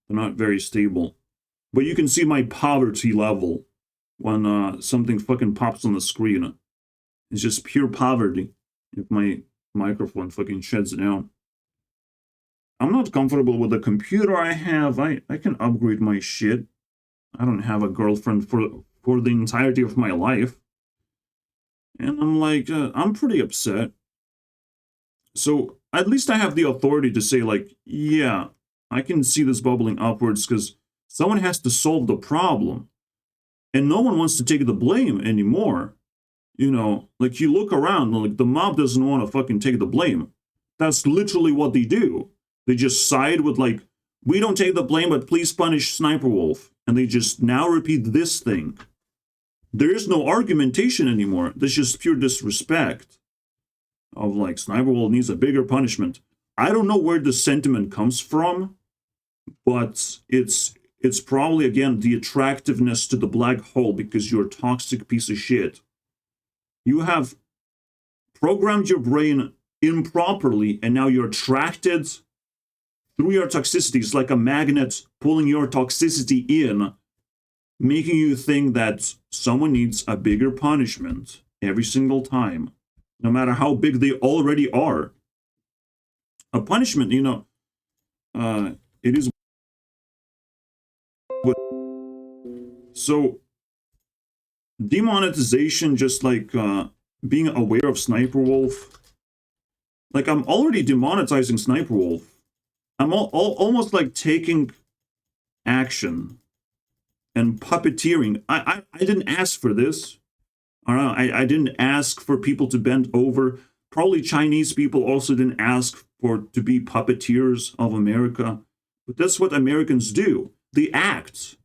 they're not very stable. But you can see my poverty level when something fucking pops on the screen. It's just pure poverty if my microphone fucking shuts down. I'm not comfortable with the computer I have. I can upgrade my shit. I don't have a girlfriend for the entirety of my life. And I'm like, I'm pretty upset. So at least I have the authority to say, like, yeah, I can see this bubbling upwards because someone has to solve the problem. And no one wants to take the blame anymore. You know, like you look around, like the mob doesn't want to fucking take the blame. That's literally what they do. They just side with like, we don't take the blame, but please punish SniperWolf. And they just now repeat this thing. There is no argumentation anymore. There's just pure disrespect. Of like, SniperWolf needs a bigger punishment. I don't know where the sentiment comes from, but it's probably, again, the attractiveness to the black hole because you're a toxic piece of shit. You have programmed your brain improperly, and now you're attracted through your toxicities like a magnet pulling your toxicity in, making you think that someone needs a bigger punishment every single time, no matter how big they already are. A punishment, you know, it is what. So, demonetization, just like being aware of SniperWolf. Like, I'm already demonetizing SniperWolf. I'm almost like taking action and puppeteering. I didn't ask for this. I didn't ask for people to bend over. Probably Chinese people also didn't ask to be puppeteers of America. But that's what Americans do. They act.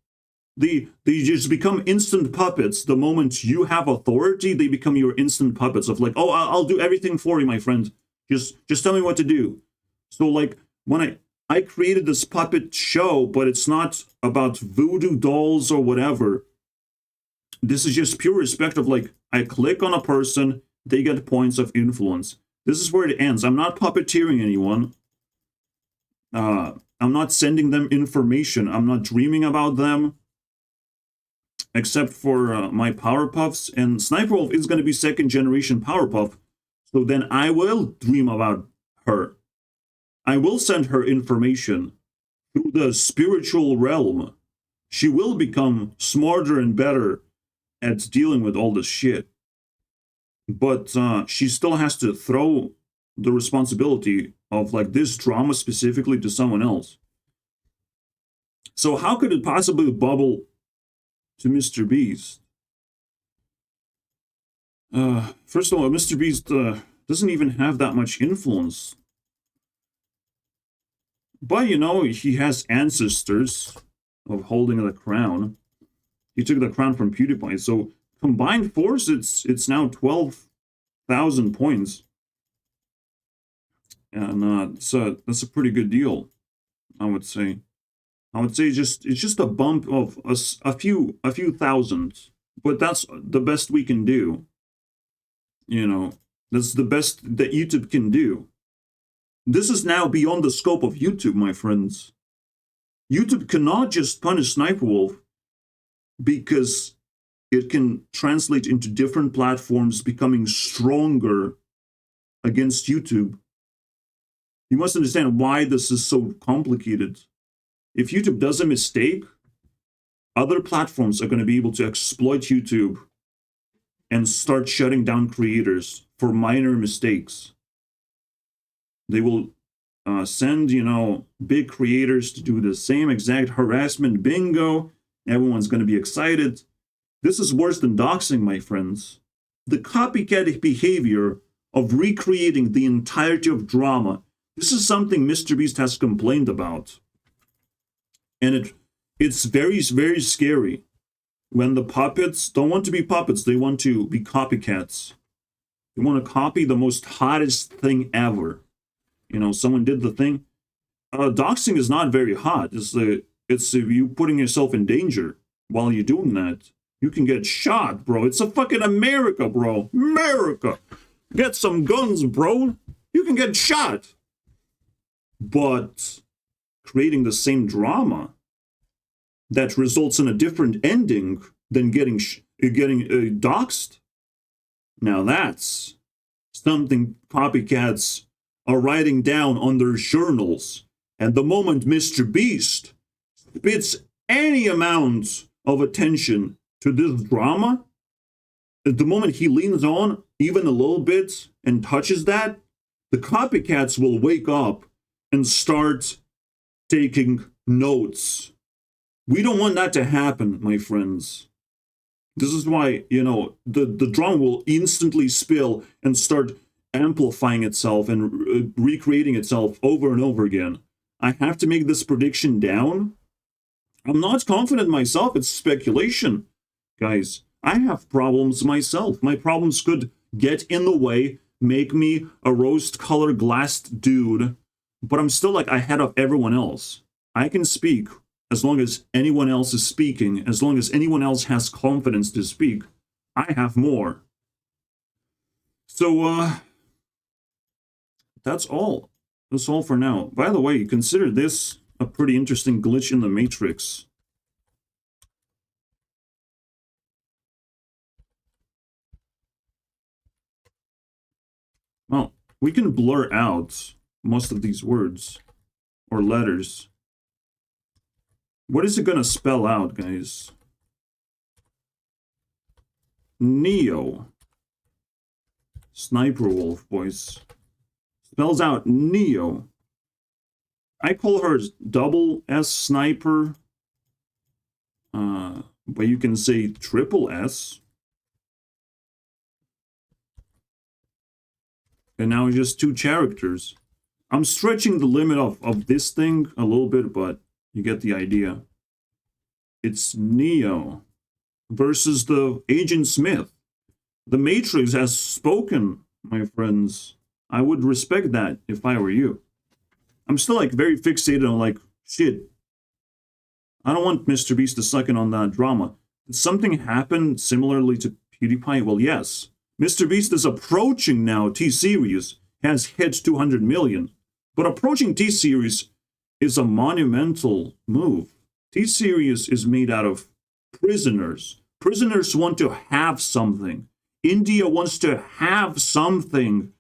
They just become instant puppets. The moment you have authority, they become your instant puppets of like, oh, I'll do everything for you, my friend. Just tell me what to do. So like when I created this puppet show, but it's not about voodoo dolls or whatever. This is just pure respect of like, I click on a person, they get points of influence. This is where it ends. I'm not puppeteering anyone. I'm not sending them information. I'm not dreaming about them. Except for my Powerpuffs. And SniperWolf is going to be second generation Powerpuff. So then I will dream about her. I will send her information through the spiritual realm. She will become smarter and better at dealing with all this shit. But she still has to throw the responsibility of like this drama specifically to someone else. So how could it possibly bubble to Mr. Beast? First of all, Mr. Beast doesn't even have that much influence. But, you know, he has ancestors of holding the crown. He took the crown from PewDiePie. So combined force, it's now 12,000 points. And so that's a pretty good deal, I would say. I would say it's just a bump of a few thousand, but that's the best we can do. You know, that's the best that YouTube can do. This is now beyond the scope of YouTube, my friends. YouTube cannot just punish Sniperwolf because it can translate into different platforms becoming stronger against YouTube. You must understand why this is so complicated. If YouTube does a mistake, other platforms are going to be able to exploit YouTube and start shutting down creators for minor mistakes. They will send, you know, big creators to do the same exact harassment bingo. Everyone's going to be excited. This is worse than doxing, my friends. The copycat behavior of recreating the entirety of drama. This is something MrBeast has complained about. And it's very, very scary when the puppets don't want to be puppets. They want to be copycats. They want to copy the most hottest thing ever. You know, someone did the thing. Doxing is not very hot. It's you putting yourself in danger while you're doing that. You can get shot, bro. It's a fucking America, bro. America. Get some guns, bro. You can get shot. But creating the same drama that results in a different ending than getting doxed, now that's something copycats are writing down on their journals. And the moment MrBeast spits any amount of attention to this drama, at the moment he leans on even a little bit and touches that, the copycats will wake up and start taking notes. We don't want that to happen, my friends. This is why, you know, the drama will instantly spill and start amplifying itself and recreating itself over and over again. I have to make this prediction down. I'm not confident myself. It's speculation. Guys, I have problems myself. My problems could get in the way, make me a rose-colored glassed dude, but I'm still like ahead of everyone else. I can speak as long as anyone else is speaking, as long as anyone else has confidence to speak. I have more. So, that's all. That's all for now. By the way, consider this a pretty interesting glitch in the Matrix. Well, we can blur out most of these words or letters. What is it going to spell out, guys? Neo. Sniperwolf voice. Spells out Neo. I call her double S Sniper. But you can say triple S. And now it's just two characters. I'm stretching the limit of this thing a little bit, but you get the idea. It's Neo versus the Agent Smith. The Matrix has spoken, my friends. I would respect that if I were you. I'm still like very fixated on like, shit. I don't want MrBeast to suck in on that drama. Did something happen similarly to PewDiePie? Well, yes. MrBeast is approaching now T-Series, has hit 200 million. But approaching T-Series is a monumental move. T-Series is made out of prisoners. Prisoners want to have something. India wants to have something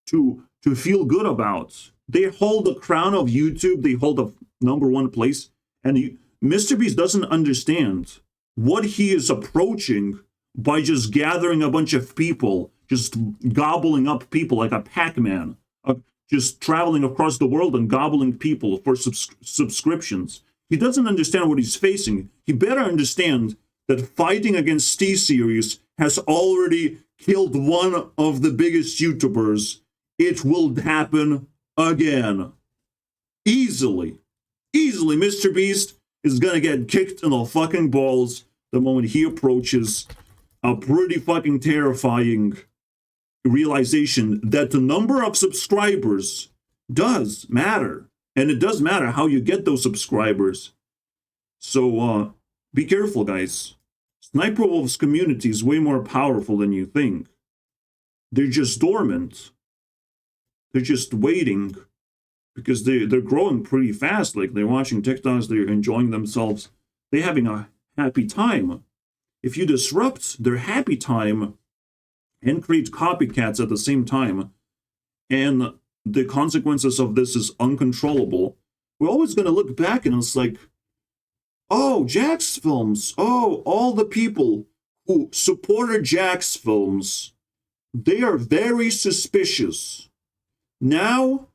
to feel good about. They hold the crown of YouTube. They hold the #1 place. And MrBeast doesn't understand what he is approaching by just gathering a bunch of people, just gobbling up people like a Pac-Man, just traveling across the world and gobbling people for subscriptions. He doesn't understand what he's facing. He better understand that fighting against T-Series has already killed one of the biggest YouTubers. It will happen again. Easily, Mr. Beast is gonna get kicked in the fucking balls the moment he approaches a pretty fucking terrifying realization that the number of subscribers does matter. And it does matter how you get those subscribers. So, be careful, guys. Sniperwolf's community is way more powerful than you think. They're just dormant. They're just waiting because they're growing pretty fast. Like, they're watching TikToks, they're enjoying themselves. They're having a happy time. If you disrupt their happy time and create copycats at the same time, and the consequences of this is uncontrollable, we're always going to look back and it's like, oh, Jack's films. Oh, all the people who supported Jack's films, they are very suspicious. Now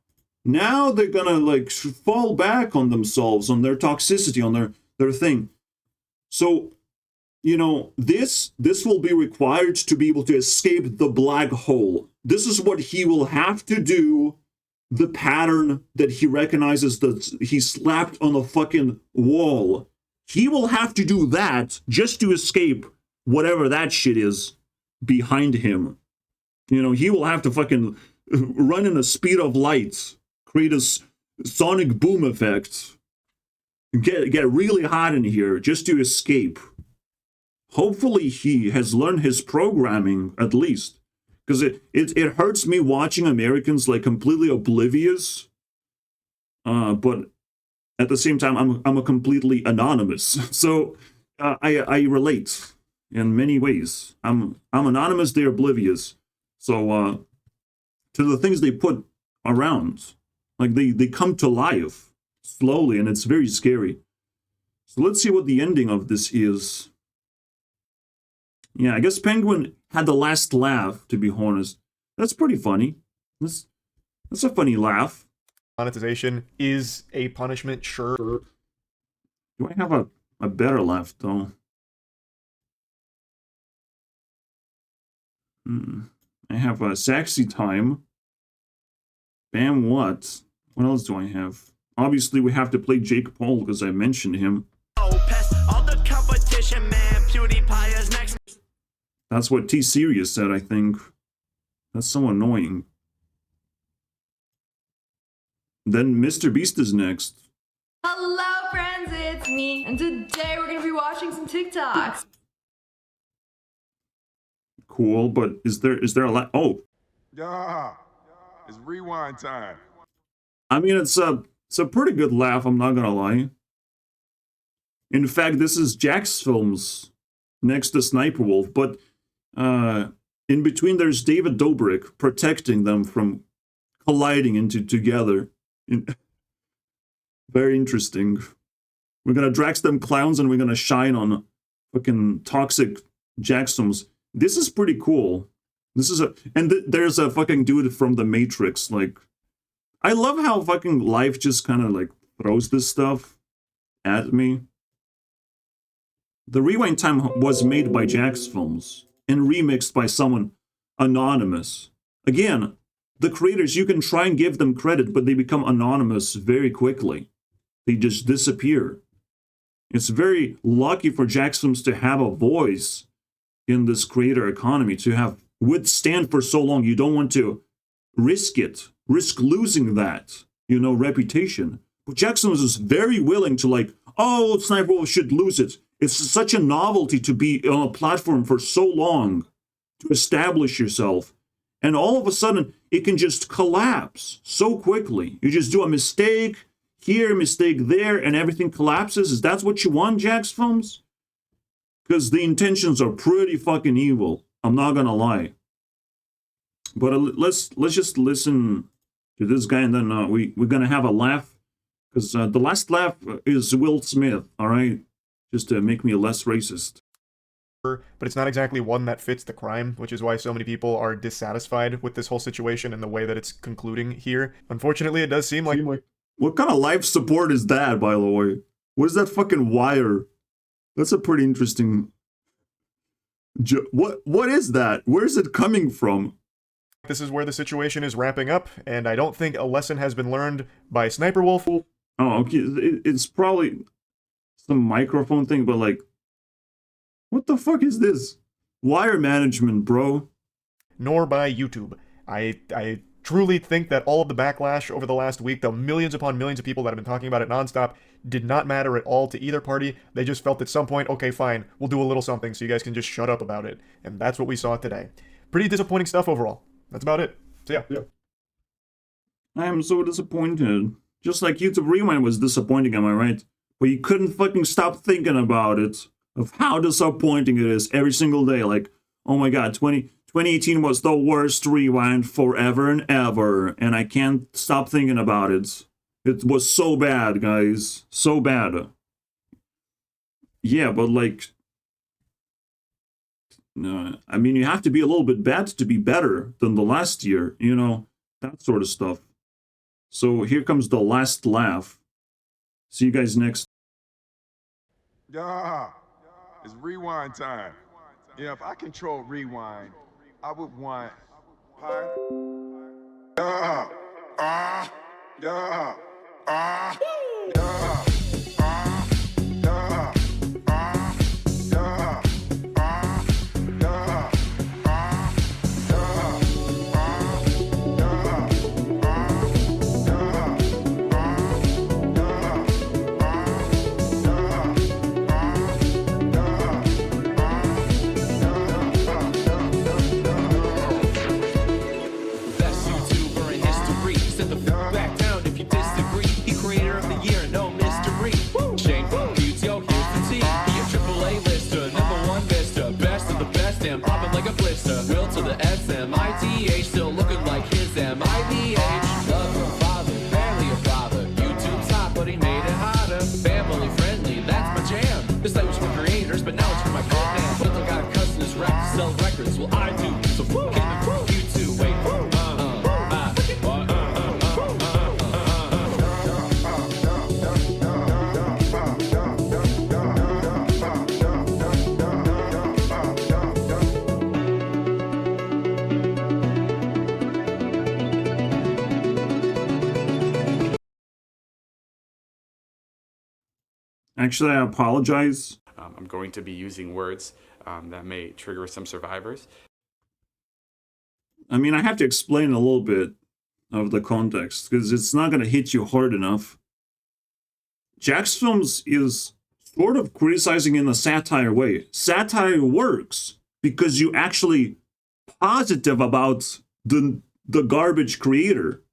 they're gonna like fall back on themselves, on their toxicity, on their thing. So, you know, this will be required to be able to escape the black hole. This is what he will have to do. The pattern that he recognizes that he slapped on the fucking wall. He will have to do that just to escape whatever that shit is behind him. You know, he will have to fucking run in the speed of light, create a sonic boom effect, get really hot in here just to escape. Hopefully he has learned his programming at least, because it hurts me watching Americans like completely oblivious, but at the same time I'm a completely anonymous, so I relate in many ways. I'm anonymous, they're oblivious. So to the things they put around, like they come to life slowly, and it's very scary. So let's see what the ending of this is. Yeah, I guess Penguin had the last laugh, to be honest. That's pretty funny. That's a funny laugh. Monetization is a punishment, sure. Do I have a better laugh, though? I have a sexy time. Bam what? What else do I have? Obviously, we have to play Jake Paul, because I mentioned him. All the competition, man. PewDiePie is next. That's what T-Serious said, I think. That's so annoying. Then Mr. Beast is next. Hello friends, it's me, and today we're gonna be watching some TikToks. Cool, but is there a lot? Oh, Yeah, it's rewind time. I mean, it's a pretty good laugh, I'm not gonna lie. In fact, this is Jack's films next to Sniperwolf, but in between there's David Dobrik protecting them from colliding into together. Very interesting. We're gonna Drax them clowns and we're gonna shine on fucking toxic Jack's films. This is pretty cool. This is there's a fucking dude from The Matrix. Like, I love how fucking life just kind of like throws this stuff at me. The rewind time was made by Jack's films and remixed by someone anonymous. Again, the creators, you can try and give them credit, but they become anonymous very quickly. They just disappear. It's very lucky for Jack's films to have a voice in this creator economy, to have withstand for so long. You don't want to risk losing that, you know, reputation. But Jackson was very willing to like, oh, Sniperwolf should lose it. It's such a novelty to be on a platform for so long, to establish yourself. And all of a sudden, it can just collapse so quickly. You just do a mistake here, mistake there, and everything collapses. Is that what you want, Jack's films? Because the intentions are pretty fucking evil. I'm not gonna lie. But let's just listen to this guy, and then we're gonna have a laugh. Because the last laugh is Will Smith, all right? Just to make me less racist. But it's not exactly one that fits the crime, which is why so many people are dissatisfied with this whole situation and the way that it's concluding here. Unfortunately, it does seem like... What kind of life support is that, by the way? What is that fucking wire? That's a pretty interesting... What is that? Where is it coming from? This is where the situation is ramping up, and I don't think a lesson has been learned by Sniperwolf. Oh, okay. It's probably some microphone thing, but like, what the fuck is this? Wire management, bro. Nor by YouTube. I truly think that all of the backlash over the last week, the millions upon millions of people that have been talking about it nonstop, did not matter at all to either party. They just felt at some point, okay, fine, we'll do a little something so you guys can just shut up about it. And that's what we saw today. Pretty disappointing stuff overall. That's about it. So yeah. I am so disappointed. Just like YouTube Rewind was disappointing, am I right? But you couldn't fucking stop thinking about it, of how disappointing it is every single day. Like, oh my god, 2018 was the worst Rewind forever and ever, and I can't stop thinking about it. It was so bad, guys. So bad. Yeah, but like, I mean, you have to be a little bit bad to be better than the last year, you know, that sort of stuff. So here comes the last laugh. See you guys next. Yeah, it's rewind time. Yeah, if I control rewind, I would want high. Yeah, yeah, yeah, yeah. Best YouTuber in history. Sit the f back down if you disagree. He creator of the year, no mystery. Shane Feuds, yo, here's the T. He a triple-A lister, #1 mister. Best of the best, and popping like a blister. Will to the SMITH, still looking like his MIBH. Lover, father, barely a father. YouTube's hot, but he made it hotter. Family friendly, that's my jam. This site was for creators, but now it's for my goddamn. But I got a cousin who's rap to sell records. Well, I do, so can you two wait? Actually, I apologize. I'm going to be using words that may trigger some survivors. I mean, I have to explain a little bit of the context, because it's not going to hit you hard enough. Jack's Films is sort of criticizing in a satire way. Satire works because you actually positive about the garbage creator.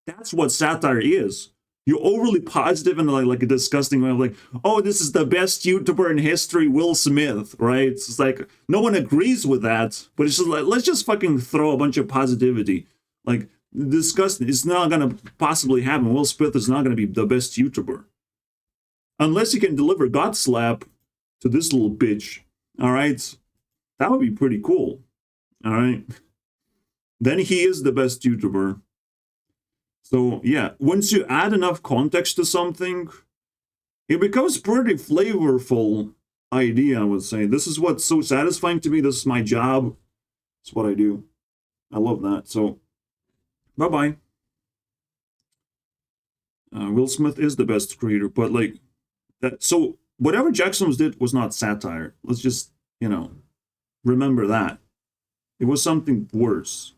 That's what satire is. You're overly positive in like a disgusting way of like, oh, this is the best YouTuber in history, Will Smith, right? It's like, no one agrees with that, but it's just like, let's just fucking throw a bunch of positivity. Like, disgusting. It's not gonna possibly happen. Will Smith is not gonna be the best YouTuber. Unless you can deliver God Slap to this little bitch, all right? That would be pretty cool, all right? Then he is the best YouTuber. So, yeah, once you add enough context to something, it becomes pretty flavorful idea, I would say. This is what's so satisfying to me. This is my job. It's what I do. I love that. So, bye-bye. Will Smith is the best creator, but like, that. So, whatever Jackson's did was not satire. Let's just, remember that. It was something worse.